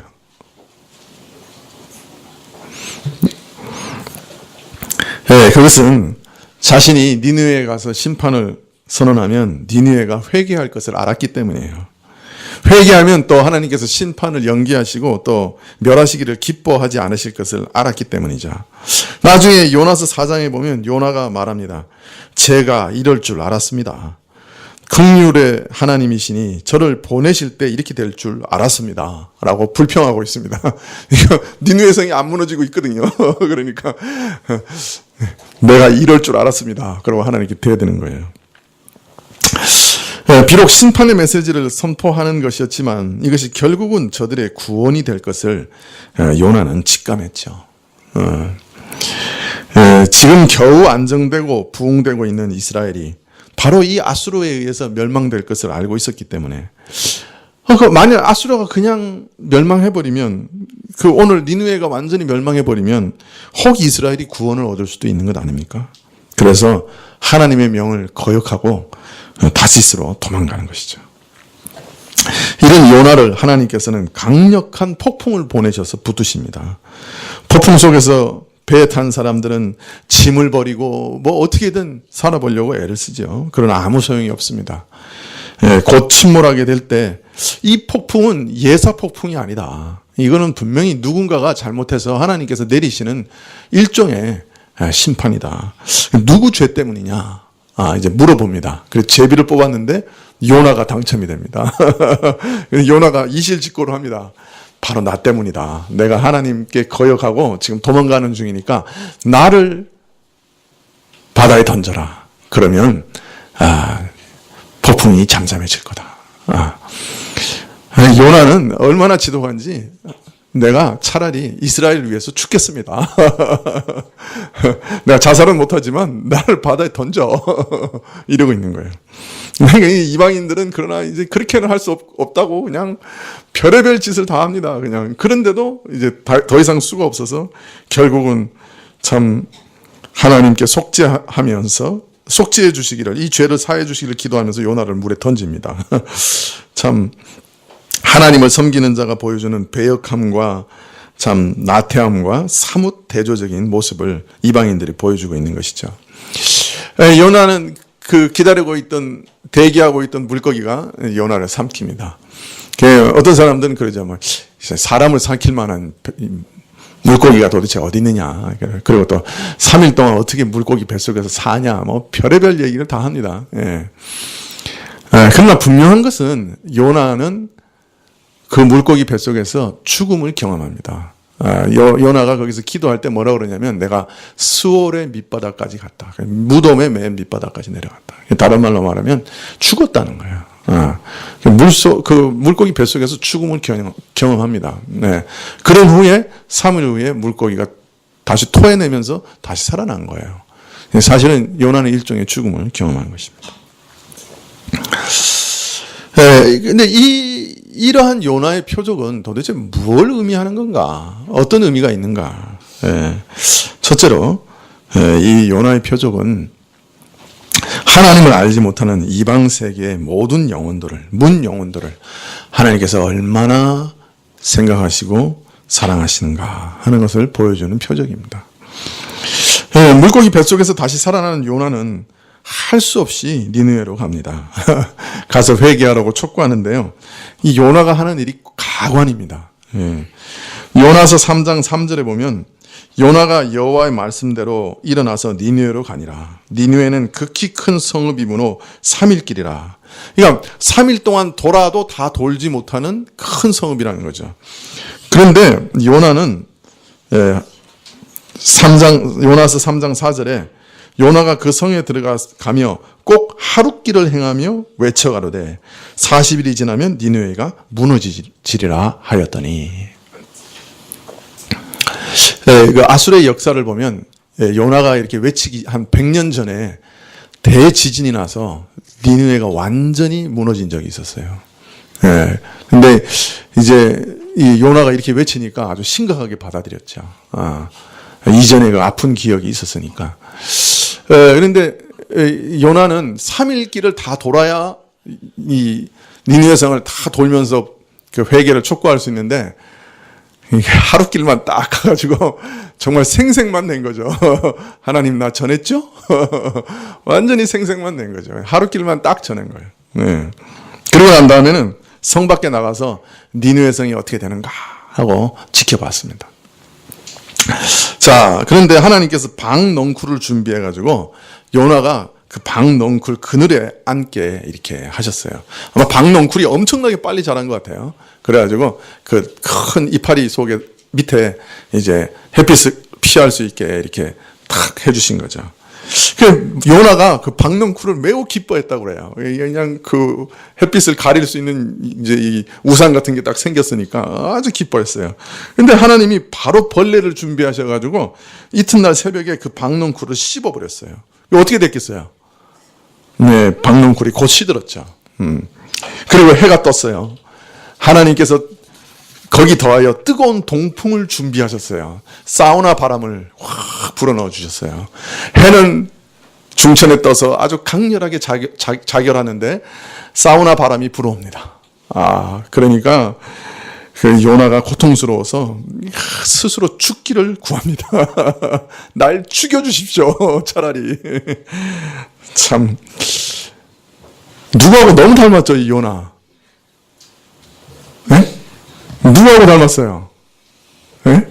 네, 그것은 자신이 니느웨에 가서 심판을 선언하면 니느웨가 회개할 것을 알았기 때문이에요. 회개하면 또 하나님께서 심판을 연기하시고 또 멸하시기를 기뻐하지 않으실 것을 알았기 때문이죠. 나중에 요나서 4장에 보면 요나가 말합니다. 제가 이럴 줄 알았습니다. 긍휼의 하나님이시니 저를 보내실 때 이렇게 될 줄 알았습니다. 라고 불평하고 있습니다. 이거 니느웨 성이 안 무너지고 있거든요. 그러니까 내가 이럴 줄 알았습니다. 그러고 하나님께 대드는 거예요. 비록 심판의 메시지를 선포하는 것이었지만 이것이 결국은 저들의 구원이 될 것을 요나는 직감했죠. 지금 겨우 안정되고 부흥되고 있는 이스라엘이 바로 이 아수르에 의해서 멸망될 것을 알고 있었기 때문에 만약 아수르가 그냥 멸망해버리면 오늘 니느웨가 완전히 멸망해버리면 혹 이스라엘이 구원을 얻을 수도 있는 것 아닙니까? 그래서 하나님의 명을 거역하고 다시스로 도망가는 것이죠. 이런 요나를 하나님께서는 강력한 폭풍을 보내셔서 붙드십니다. 폭풍 속에서 배에 탄 사람들은 짐을 버리고 뭐 어떻게든 살아보려고 애를 쓰죠. 그러나 아무 소용이 없습니다. 곧 침몰하게 될 때 이 폭풍은 예사 폭풍이 아니다. 이거는 분명히 누군가가 잘못해서 하나님께서 내리시는 일종의 심판이다. 누구 죄 때문이냐? 이제 물어봅니다. 그래서 제비를 뽑았는데 요나가 당첨이 됩니다. 요나가 이실직고를 합니다. 바로 나 때문이다. 내가 하나님께 거역하고 지금 도망가는 중이니까 나를 바다에 던져라. 그러면 폭풍이 잠잠해질 거다. 요나는 얼마나 지독한지 내가 차라리 이스라엘을 위해서 죽겠습니다. 내가 자살은 못하지만 나를 바다에 던져. 이러고 있는 거예요. 이방인들은 그러나 이제 그렇게는 할 수 없다고 그냥 별의별 짓을 다 합니다. 그냥. 그런데도 이제 더 이상 수가 없어서 결국은 참 하나님께 속죄해 주시기를, 이 죄를 사해 주시기를 기도하면서 요나를 물에 던집니다. 참 하나님을 섬기는 자가 보여주는 배역함과 참 나태함과 사뭇 대조적인 모습을 이방인들이 보여주고 있는 것이죠. 요나는 그 대기하고 있던 물고기가 요나를 삼킵니다. 어떤 사람들은 그러죠. 뭐 사람을 삼킬 만한 물고기가 도대체 어디 있느냐. 그리고 또 3일 동안 어떻게 물고기 뱃속에서 사냐. 뭐 별의별 얘기를 다 합니다. 예. 그러나 분명한 것은 요나는 그 물고기 뱃속에서 죽음을 경험합니다. 요나가 거기서 기도할 때 뭐라고 그러냐면, 내가 수월의 밑바닥까지 갔다. 무덤의 맨 밑바닥까지 내려갔다. 다른 말로 말하면 죽었다는 거예요. 그 물고기 뱃속에서 죽음을 경험합니다. 네. 그런 후에 3일 후에 물고기가 다시 토해내면서 다시 살아난 거예요. 사실은 요나는 일종의 죽음을 경험한 것입니다. 근데 이러한 요나의 표적은 도대체 뭘 의미하는 건가? 어떤 의미가 있는가? 첫째로, 이 요나의 표적은 하나님을 알지 못하는 이방 세계의 모든 문 영혼들을 하나님께서 얼마나 생각하시고 사랑하시는가 하는 것을 보여주는 표적입니다. 물고기 뱃속에서 다시 살아나는 요나는 할 수 없이 니느웨로 갑니다. 가서 회개하라고 촉구하는데요. 이 요나가 하는 일이 가관입니다. 요나서 3장 3절에 보면, 요나가 여호와의 말씀대로 일어나서 니느웨로 가니라. 니느웨는 극히 큰 성읍이므로 3일 길이라. 그러니까 3일 동안 돌아도 다 돌지 못하는 큰 성읍이라는 거죠. 그런데 요나는 요나서 3장 4절에 요나가 그 성에 들어가며 꼭 하룻길을 행하며 외쳐가로되 40일이 지나면 니느웨가 무너지리라 하였더니. 그 아수르의 역사를 보면 요나가 이렇게 외치기 한 100년 전에 대지진이 나서 니느웨가 완전히 무너진 적이 있었어요. 근데 이제 이 요나가 이렇게 외치니까 아주 심각하게 받아들였죠. 이전에 그 아픈 기억이 있었으니까. 그런데 요나는 3일 길을 다 돌아야 이 니느웨 성을 다 돌면서 그 회개를 촉구할 수 있는데, 하룻길만 딱 가가지고 정말 생색만 낸 거죠. 하나님 나 전했죠? 완전히 생색만 낸 거죠. 하룻길만 딱 전한 거예요. 그러고 난 다음에는 성 밖에 나가서 니느웨 성이 어떻게 되는가 하고 지켜봤습니다. 자, 그런데 하나님께서 방넝쿨을 준비해가지고 요나가 그 방넝쿨 그늘에 앉게 이렇게 하셨어요. 아마 방넝쿨이 엄청나게 빨리 자란 것 같아요. 그래가지고 그 큰 이파리 속에 밑에 이제 햇빛을 피할 수 있게 이렇게 탁 해주신 거죠. 요나가 그 방넝쿨을 매우 기뻐했다고 그래요. 그냥 그 햇빛을 가릴 수 있는 이제 이 우산 같은 게 딱 생겼으니까 아주 기뻐했어요. 근데 하나님이 바로 벌레를 준비하셔가지고 이튿날 새벽에 그 방넝쿨을 씹어버렸어요. 어떻게 됐겠어요? 네, 방넝쿨이 곧 시들었죠. 그리고 해가 떴어요. 하나님께서 거기 더하여 뜨거운 동풍을 준비하셨어요. 사우나 바람을 확 불어넣어 주셨어요. 해는 중천에 떠서 아주 강렬하게 자결하는데 사우나 바람이 불어옵니다. 그러니까 그 요나가 고통스러워서 스스로 죽기를 구합니다. 날 죽여주십시오. 차라리. 참 누구하고 너무 닮았죠, 이 요나. 네? 누구하고 닮았어요? 네?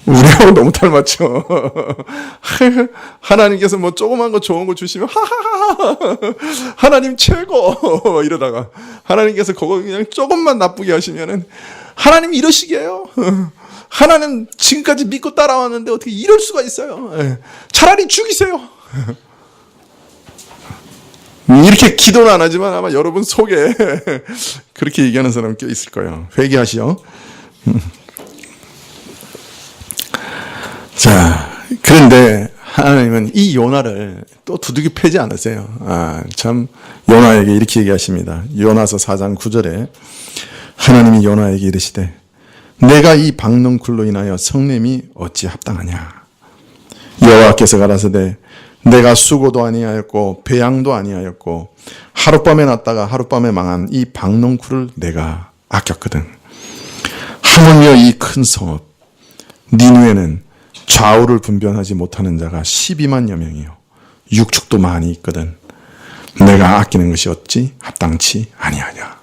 우리하고 너무 닮았죠. 하나님께서 뭐 조그만 거 좋은 거 주시면 하하하 하나님 최고 이러다가 하나님께서 그거 그냥 조금만 나쁘게 하시면은 하나님 이러시게요. 하나님 지금까지 믿고 따라왔는데 어떻게 이럴 수가 있어요. 차라리 죽이세요. 이렇게 기도는 안 하지만 아마 여러분 속에 그렇게 얘기하는 사람 꽤 있을 거예요. 회개하시오. 자, 그런데 하나님은 이 요나를 또 두둑이 패지 않으세요. 참 요나에게 이렇게 얘기하십니다. 요나서 4장 9절에 하나님이 요나에게 이르시되 내가 이 방넝쿨로 인하여 성냄이 어찌 합당하냐. 여호와께서 가라사대 내가 수고도 아니하였고 배양도 아니하였고 하룻밤에 났다가 하룻밤에 망한 이 박농쿨을 내가 아꼈거든. 하물며 이 큰 성읍 니느웨는 좌우를 분별하지 못하는 자가 12만여 명이요 육축도 많이 있거든. 내가 아끼는 것이 어찌 합당치 아니하냐.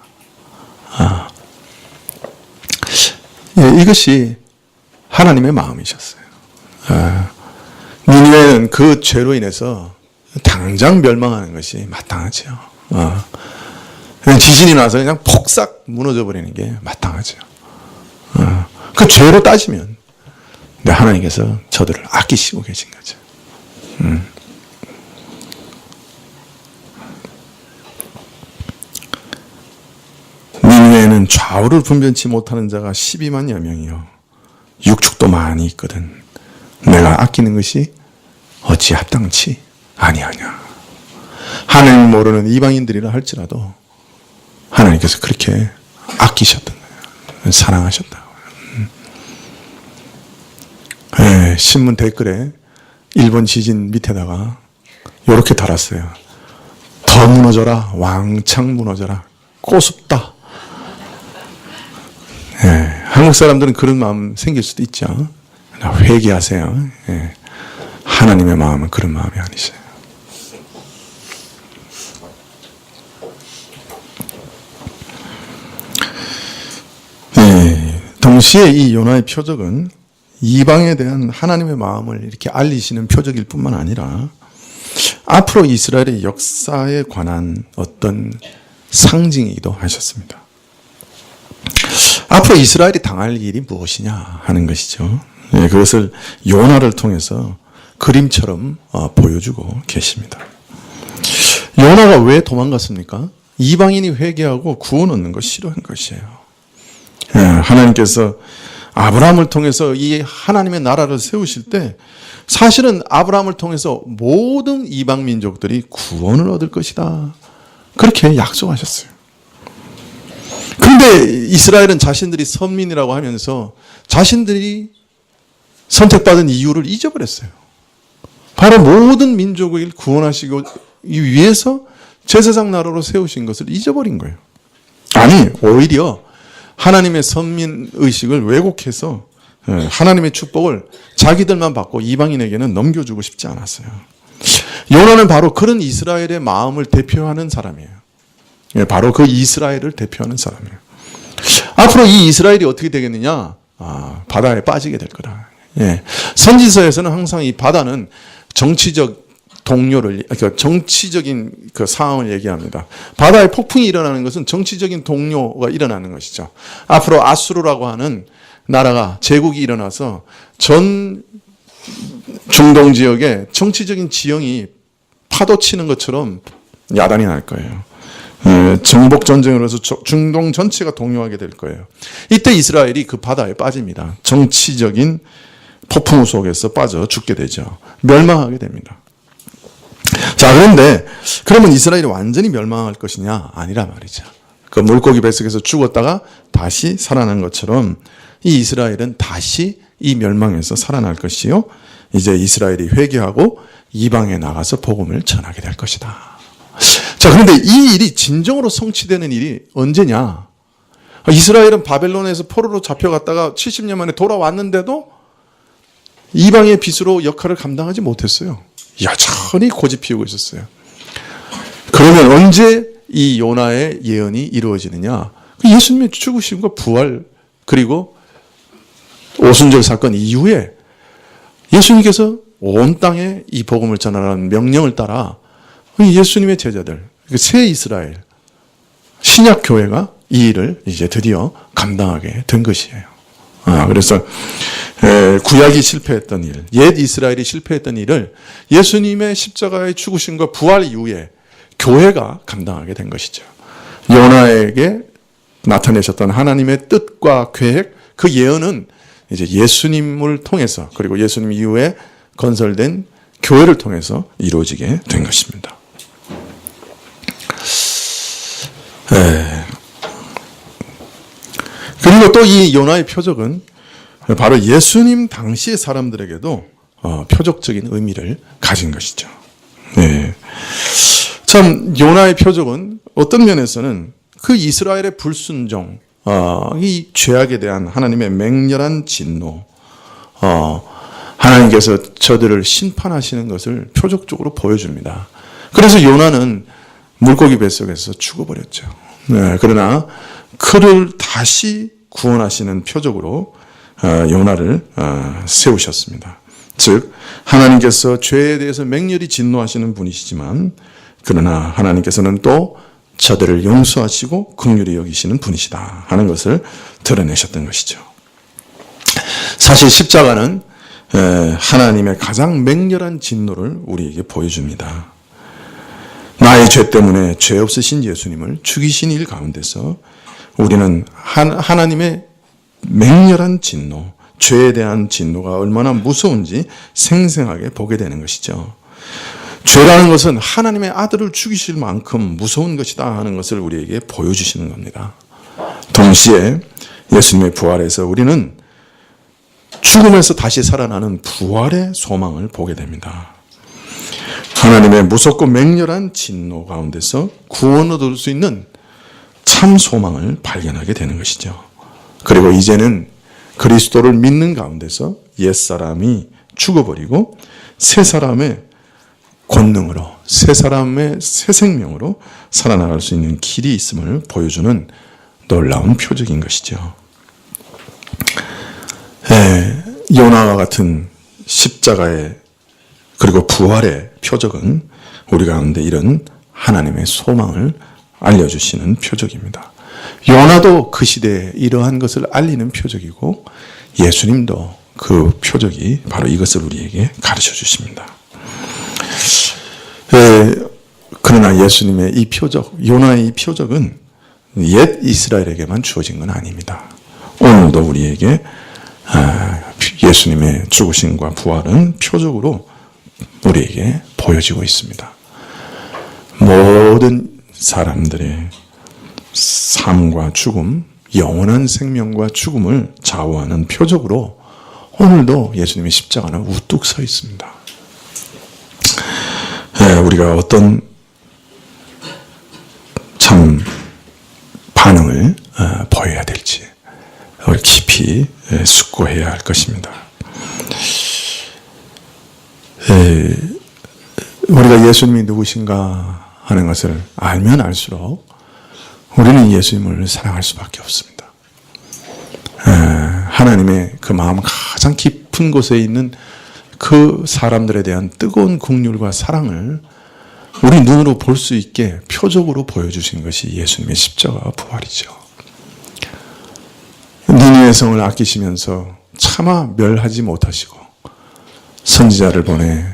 예, 이것이 하나님의 마음이셨어요. 니느웨는 그 죄로 인해서 당장 멸망하는 것이 마땅하죠. 지진이 나서 그냥 폭삭 무너져 버리는 게 마땅하죠. 그 죄로 따지면 하나님께서 저들을 아끼시고 계신 거죠. 니느웨는 좌우를 분별치 못하는 자가 12만여 명이요 육축도 많이 있거든. 내가 아끼는 것이 어찌 합당치 아니하냐. 하나님을 모르는 이방인들이라 할지라도 하나님께서 그렇게 아끼셨던 거예요. 사랑하셨다고요. 네, 신문 댓글에 일본 지진 밑에다가 이렇게 달았어요. 더 무너져라. 왕창 무너져라. 꼬숩다. 네, 한국 사람들은 그런 마음 생길 수도 있죠. 회개하세요. 네, 하나님의 마음은 그런 마음이 아니세요. 네, 동시에 이 요나의 표적은 이방에 대한 하나님의 마음을 이렇게 알리시는 표적일 뿐만 아니라 앞으로 이스라엘의 역사에 관한 어떤 상징이기도 하셨습니다. 앞으로 이스라엘이 당할 일이 무엇이냐 하는 것이죠. 네, 그것을 요나를 통해서 그림처럼 보여주고 계십니다. 요나가 왜 도망갔습니까? 이방인이 회개하고 구원 얻는 것 싫어한 것이에요. 네, 하나님께서 아브라함을 통해서 이 하나님의 나라를 세우실 때 사실은 아브라함을 통해서 모든 이방 민족들이 구원을 얻을 것이다. 그렇게 약속하셨어요. 그런데 이스라엘은 자신들이 선민이라고 하면서 자신들이 선택받은 이유를 잊어버렸어요. 바로 모든 민족을 구원하시기 위해서 제사장 나라로 세우신 것을 잊어버린 거예요. 아니, 오히려 하나님의 선민의식을 왜곡해서 하나님의 축복을 자기들만 받고 이방인에게는 넘겨주고 싶지 않았어요. 요나는 바로 그런 이스라엘의 마음을 대표하는 사람이에요. 바로 그 이스라엘을 대표하는 사람이에요. 앞으로 이 이스라엘이 어떻게 되겠느냐? 바다에 빠지게 될 거다. 예. 선지서에서는 항상 이 바다는 정치적 동료를, 그러니까 정치적인 그 상황을 얘기합니다. 바다에 폭풍이 일어나는 것은 정치적인 동료가 일어나는 것이죠. 앞으로 아수르라고 하는 나라가 제국이 일어나서 전 중동 지역에 정치적인 지형이 파도 치는 것처럼 야단이 날 거예요. 정복 전쟁으로 해서 중동 전체가 동요하게 될 거예요. 이때 이스라엘이 그 바다에 빠집니다. 정치적인 폭풍 속에서 빠져 죽게 되죠. 멸망하게 됩니다. 자, 그런데 그러면 이스라엘이 완전히 멸망할 것이냐? 아니라 말이죠. 그 물고기 뱃속에서 죽었다가 다시 살아난 것처럼 이 이스라엘은 다시 이 멸망에서 살아날 것이요. 이제 이스라엘이 회개하고 이방에 나가서 복음을 전하게 될 것이다. 자, 그런데 이 일이 진정으로 성취되는 일이 언제냐? 이스라엘은 바벨론에서 포로로 잡혀갔다가 70년 만에 돌아왔는데도 이방의 빛으로 역할을 감당하지 못했어요. 여전히 고집 피우고 있었어요. 그러면 언제 이 요나의 예언이 이루어지느냐? 예수님의 죽으심과 부활 그리고 오순절 사건 이후에 예수님께서 온 땅에 이 복음을 전하라는 명령을 따라 예수님의 제자들, 새 이스라엘, 신약 교회가 이 일을 이제 드디어 감당하게 된 것이에요. 그래서 구약이 실패했던 일, 옛 이스라엘이 실패했던 일을 예수님의 십자가의 죽으심과 부활 이후에 교회가 감당하게 된 것이죠. 요나에게 나타내셨던 하나님의 뜻과 계획, 그 예언은 이제 예수님을 통해서 그리고 예수님 이후에 건설된 교회를 통해서 이루어지게 된 것입니다. 그리고 또 이 요나의 표적은 바로 예수님 당시의 사람들에게도 표적적인 의미를 가진 것이죠. 네. 참 요나의 표적은 어떤 면에서는 그 이스라엘의 불순종, 이 죄악에 대한 하나님의 맹렬한 진노, 하나님께서 저들을 심판하시는 것을 표적적으로 보여줍니다. 그래서 요나는 물고기 뱃속에서 죽어버렸죠. 네, 그러나 그를 다시 구원하시는 표적으로 요나를 세우셨습니다. 즉 하나님께서 죄에 대해서 맹렬히 진노하시는 분이시지만 그러나 하나님께서는 또 저들을 용서하시고 긍휼히 여기시는 분이시다 하는 것을 드러내셨던 것이죠. 사실 십자가는 하나님의 가장 맹렬한 진노를 우리에게 보여줍니다. 나의 죄 때문에 죄 없으신 예수님을 죽이신 일 가운데서 우리는 하나님의 맹렬한 진노, 죄에 대한 진노가 얼마나 무서운지 생생하게 보게 되는 것이죠. 죄라는 것은 하나님의 아들을 죽이실 만큼 무서운 것이다 하는 것을 우리에게 보여주시는 겁니다. 동시에 예수님의 부활에서 우리는 죽음에서 다시 살아나는 부활의 소망을 보게 됩니다. 하나님의 무섭고 맹렬한 진노 가운데서 구원을 얻을 수 있는 참 소망을 발견하게 되는 것이죠. 그리고 이제는 그리스도를 믿는 가운데서 옛사람이 죽어버리고 새 사람의 권능으로, 새 사람의 새 생명으로 살아나갈 수 있는 길이 있음을 보여주는 놀라운 표적인 것이죠. 요나와 같은 십자가의 그리고 부활의 표적은 우리 가운데 이런 하나님의 소망을 알려주시는 표적입니다. 요나도 그 시대에 이러한 것을 알리는 표적이고 예수님도 그 표적이 바로 이것을 우리에게 가르쳐 주십니다. 그러나 예수님의 이 표적, 요나의 이 표적은 옛 이스라엘에게만 주어진 건 아닙니다. 오늘도 우리에게 예수님의 죽으심과 부활은 표적으로 우리에게 보여지고 있습니다. 모든 사람들의 삶과 죽음, 영원한 생명과 죽음을 좌우하는 표적으로 오늘도 예수님의 십자가는 우뚝 서 있습니다. 우리가 어떤 참 반응을 보여야 될지 우리 깊이 숙고해야 할 것입니다. 우리가 예수님이 누구신가 하는 것을 알면 알수록 우리는 예수님을 사랑할 수밖에 없습니다. 하나님의 그 마음 가장 깊은 곳에 있는 그 사람들에 대한 뜨거운 긍휼과 사랑을 우리 눈으로 볼 수 있게 표적으로 보여주신 것이 예수님의 십자가와 부활이죠. 니느웨 성을 아끼시면서 차마 멸하지 못하시고 선지자를 보내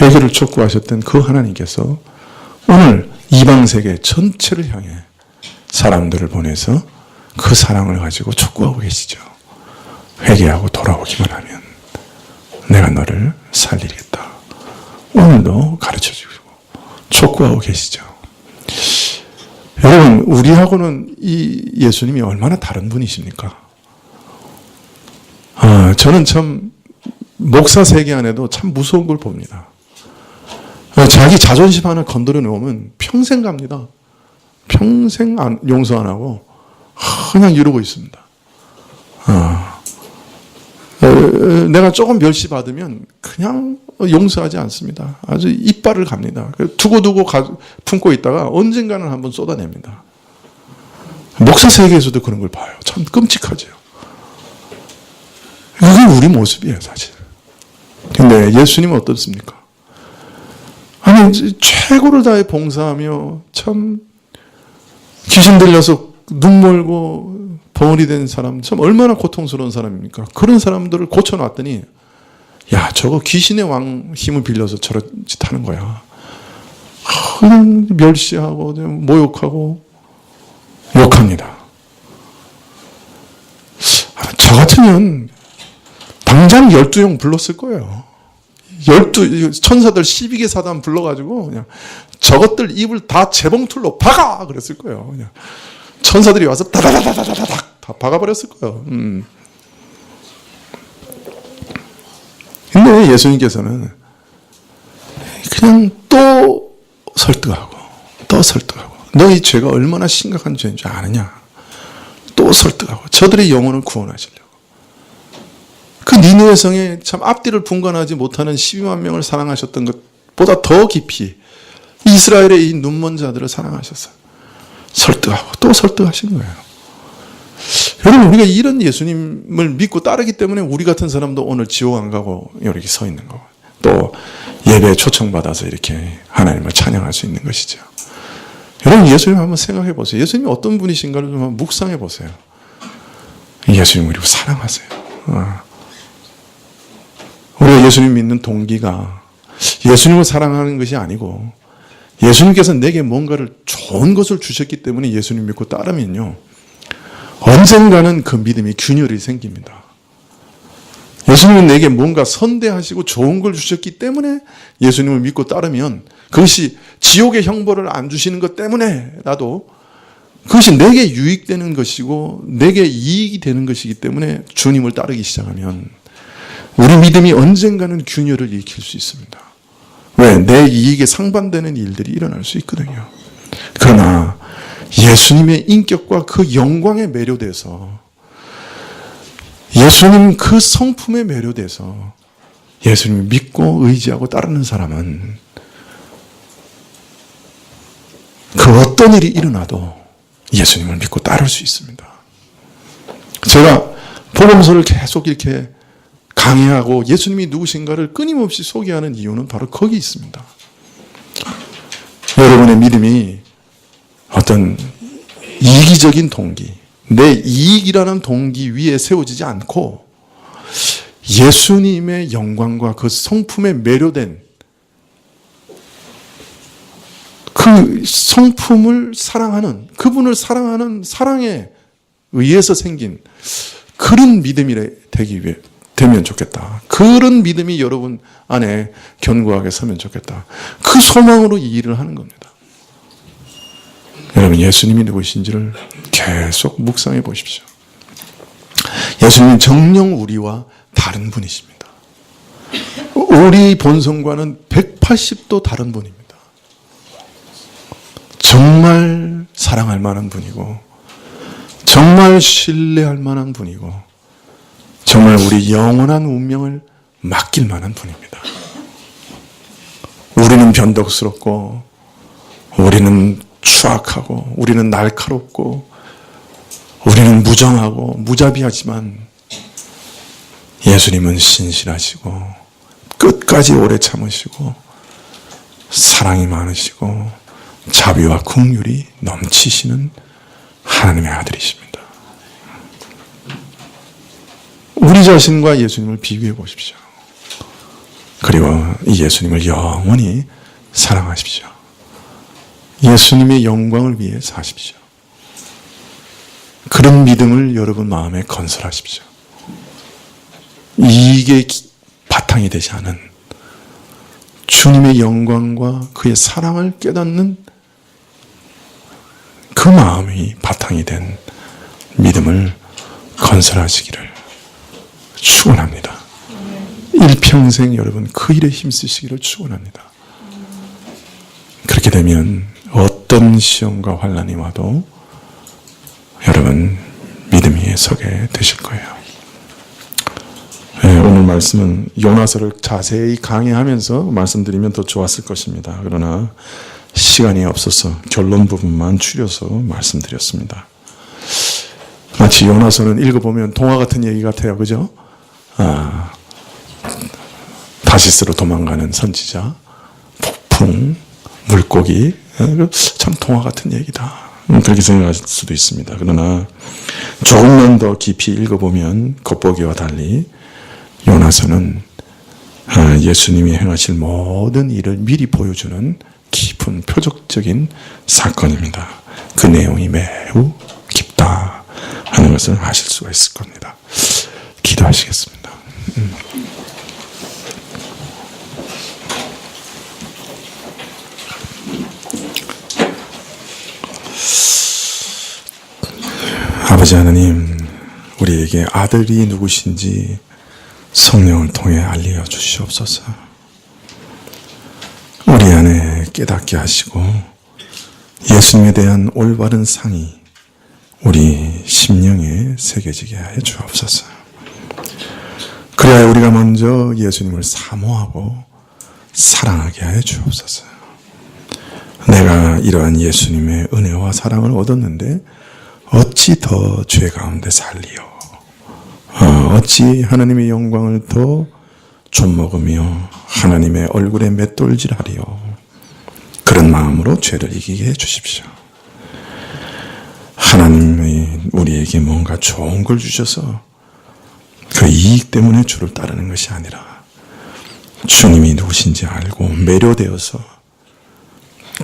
회개를 촉구하셨던 그 하나님께서 오늘 이방 세계 전체를 향해 사람들을 보내서 그 사랑을 가지고 촉구하고 계시죠. 회개하고 돌아오기만 하면 내가 너를 살리겠다. 오늘도 가르쳐주고 촉구하고 계시죠. 여러분, 우리하고는 이 예수님이 얼마나 다른 분이십니까? 저는 참 목사 세계 안에도 참 무서운 걸 봅니다. 자기 자존심 하나 건드려 놓으면 평생 갑니다. 평생 용서 안 하고 그냥 이러고 있습니다. 내가 조금 멸시받으면 그냥 용서하지 않습니다. 아주 이빨을 갑니다. 두고두고 품고 있다가 언젠가는 한번 쏟아냅니다. 목사 세계에서도 그런 걸 봐요. 참 끔찍하죠. 이게 우리 모습이에요, 사실. 근데 예수님은 어떻습니까? 아니, 최고를 다해 봉사하며 참 귀신 들려서 눈 멀고 벙어리 된 사람, 참 얼마나 고통스러운 사람입니까? 그런 사람들을 고쳐놨더니 야, 저거 귀신의 왕 힘을 빌려서 저런 짓 하는 거야. 그냥 멸시하고 모욕하고 욕합니다. 저 같으면 당장 12형 불렀을 거예요. 12천사들 12개 사단 불러가지고 그냥 저것들 입을 다 재봉틀로 박아! 그랬을 거예요. 그냥 천사들이 와서 다다다다다닥 다 박아버렸을 거예요. 근데 그런데 예수님께서는 그냥 또 설득하고 또 설득하고 너희 죄가 얼마나 심각한 죄인 줄 아느냐. 또 설득하고 저들의 영혼을 구원하시려고. 그 니느웨 성에 참 앞뒤를 분간하지 못하는 12만 명을 사랑하셨던 것보다 더 깊이 이스라엘의 이 눈먼 자들을 사랑하셨어요. 설득하고 또 설득하시는 거예요. 여러분, 우리가 이런 예수님을 믿고 따르기 때문에 우리 같은 사람도 오늘 지옥 안 가고 이렇게 서 있는 거고, 또 예배에 초청받아서 이렇게 하나님을 찬양할 수 있는 것이죠. 여러분, 예수님 한번 생각해 보세요. 예수님이 어떤 분이신가를 좀 한번 묵상해 보세요. 예수님 우리 사랑하세요. 우리가 예수님 믿는 동기가 예수님을 사랑하는 것이 아니고 예수님께서 내게 뭔가를 좋은 것을 주셨기 때문에 예수님 믿고 따르면요, 언젠가는 그 믿음이 균열이 생깁니다. 예수님은 내게 뭔가 선대하시고 좋은 걸 주셨기 때문에 예수님을 믿고 따르면 그것이 지옥의 형벌을 안 주시는 것 때문에 나도 그것이 내게 유익되는 것이고 내게 이익이 되는 것이기 때문에 주님을 따르기 시작하면 우리 믿음이 언젠가는 균열을 일으킬 수 있습니다. 왜? 내 이익에 상반되는 일들이 일어날 수 있거든요. 그러나 예수님의 인격과 그 영광에 매료돼서 예수님 그 성품에 매료돼서 예수님을 믿고 의지하고 따르는 사람은 그 어떤 일이 일어나도 예수님을 믿고 따를 수 있습니다. 제가 복음서를 계속 이렇게 강의하고 예수님이 누구신가를 끊임없이 소개하는 이유는 바로 거기 있습니다. 여러분의 믿음이 어떤 이기적인 동기, 내 이익이라는 동기 위에 세워지지 않고 예수님의 영광과 그 성품에 매료된 그 성품을 사랑하는, 그분을 사랑하는 사랑에 의해서 생긴 그런 믿음이 되면 좋겠다. 그런 믿음이 여러분 안에 견고하게 서면 좋겠다. 그 소망으로 이 일을 하는 겁니다. 여러분, 예수님이 누구신지를 계속 묵상해 보십시오. 예수님은 정녕 우리와 다른 분이십니다. 우리 본성과는 180도 다른 분입니다. 정말 사랑할 만한 분이고 정말 신뢰할 만한 분이고 정말 우리 영원한 운명을 맡길 만한 분입니다. 우리는 변덕스럽고 우리는 추악하고 우리는 날카롭고 우리는 무정하고 무자비하지만 예수님은 신실하시고 끝까지 오래 참으시고 사랑이 많으시고 자비와 긍휼이 넘치시는 하나님의 아들이십니다. 우리 자신과 예수님을 비교해 보십시오. 그리고 이 예수님을 영원히 사랑하십시오. 예수님의 영광을 위해 사십시오. 그런 믿음을 여러분 마음에 건설하십시오. 이게 바탕이 되지 않은 주님의 영광과 그의 사랑을 깨닫는 그 마음이 바탕이 된 믿음을 건설하시기를 축원합니다. 일평생 여러분 그 일에 힘쓰시기를 축원합니다. 그렇게 되면 어떤 시험과 환난이 와도 여러분 믿음 위에 서게 되실 거예요. 네, 오늘 말씀은 요나서를 자세히 강의하면서 말씀드리면 더 좋았을 것입니다. 그러나 시간이 없어서 결론 부분만 추려서 말씀드렸습니다. 마치 요나서는 읽어보면 동화 같은 얘기 같아요. 그죠? 다시스로 도망가는 선지자, 폭풍, 물고기, 참 동화 같은 얘기다. 그렇게 생각하실 수도 있습니다. 그러나 조금만 더 깊이 읽어보면 겉보기와 달리 요나서는 예수님이 행하실 모든 일을 미리 보여주는 깊은 표적적인 사건입니다. 그 내용이 매우 깊다 하는 것을 아실 수가 있을 겁니다. 기도하시겠습니다. 아버지 하나님, 우리에게 아들이 누구신지 성령을 통해 알려 주시옵소서. 우리 안에 깨닫게 하시고 예수님에 대한 올바른 상이 우리 심령에 새겨지게 하여 주옵소서. 그래야 우리가 먼저 예수님을 사모하고 사랑하게 하여 주옵소서. 내가 이러한 예수님의 은혜와 사랑을 얻었는데 어찌 더 죄 가운데 살리요? 어찌 하나님의 영광을 더 좀먹으며 하나님의 얼굴에 맷돌질하리요? 그런 마음으로 죄를 이기게 해주십시오. 하나님이 우리에게 뭔가 좋은 걸 주셔서 그 이익 때문에 주를 따르는 것이 아니라 주님이 누구신지 알고 매료되어서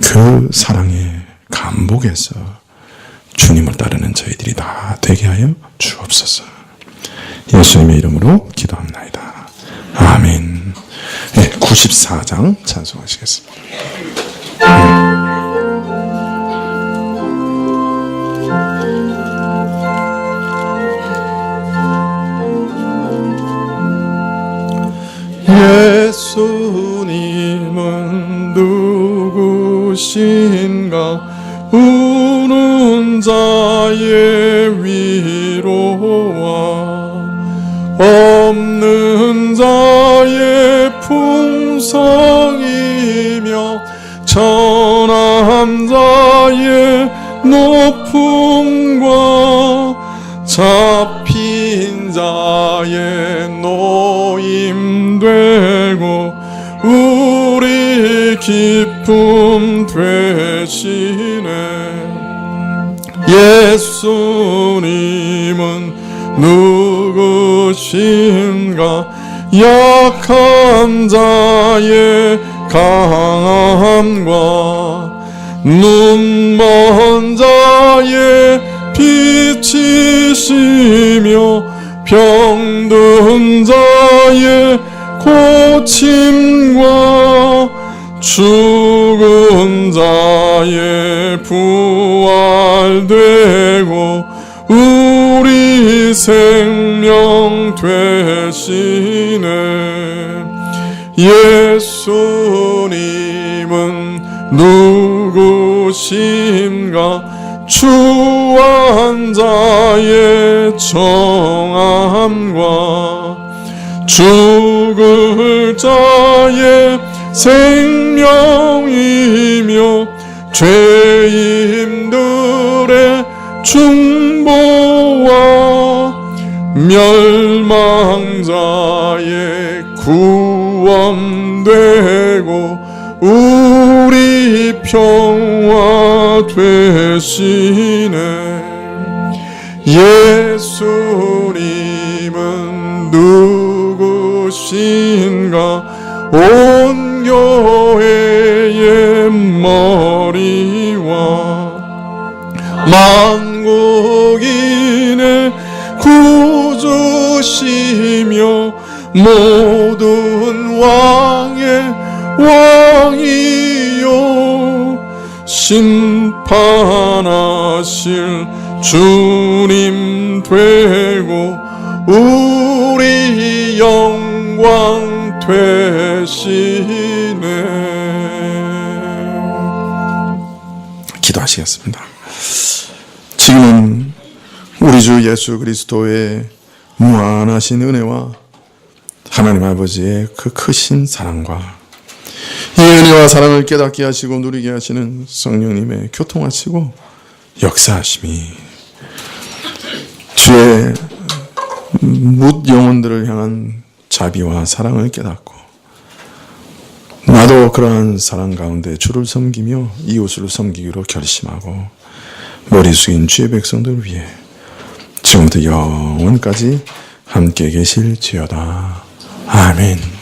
그 사랑에 감복해서 주님을 따르는 저희들이 다 되게 하여 주옵소서. 예수님의 이름으로 기도합나이다. 아멘. 네, 94장 찬송하시겠습니다. 예수님은 누구신가? 우는 자의 위로와 없는 자의 풍성이며 천한 자의 높음과 잡힌 자의 노임되고 우리 기쁨 되시네. 예수님은 누구신가? 약한 자의 강함과 눈먼 자의 빛이시며 병든 자의 고침과 죽은 자의 부활되고 우리 생명 되시네. 예수님은 누구신가? 추한 자의 정함과 죽을 자의 생명이며 죄인들의 중보와 멸망자의 구원되고 우리 평화 되시네. 예수님은 누구신가? 온 교회의 머리와 만국인의 구주시며 모든 왕의 왕이요 심판하실 주님 되고 우리 영광 되시네. 기도하시겠습니다. 지금은 우리 주 예수 그리스도의 무한하신 은혜와 하나님 아버지의 그 크신 사랑과 이 은혜와 사랑을 깨닫게 하시고 누리게 하시는 성령님의 교통하시고 역사하심이 주의 뭇 영혼들을 향한 자비와 사랑을 깨닫고 나도 그러한 사랑 가운데 주를 섬기며 이웃을 섬기기로 결심하고 머리 숙인 주의 백성들을 위해 지금부터 영원까지 함께 계실지어다. 아멘.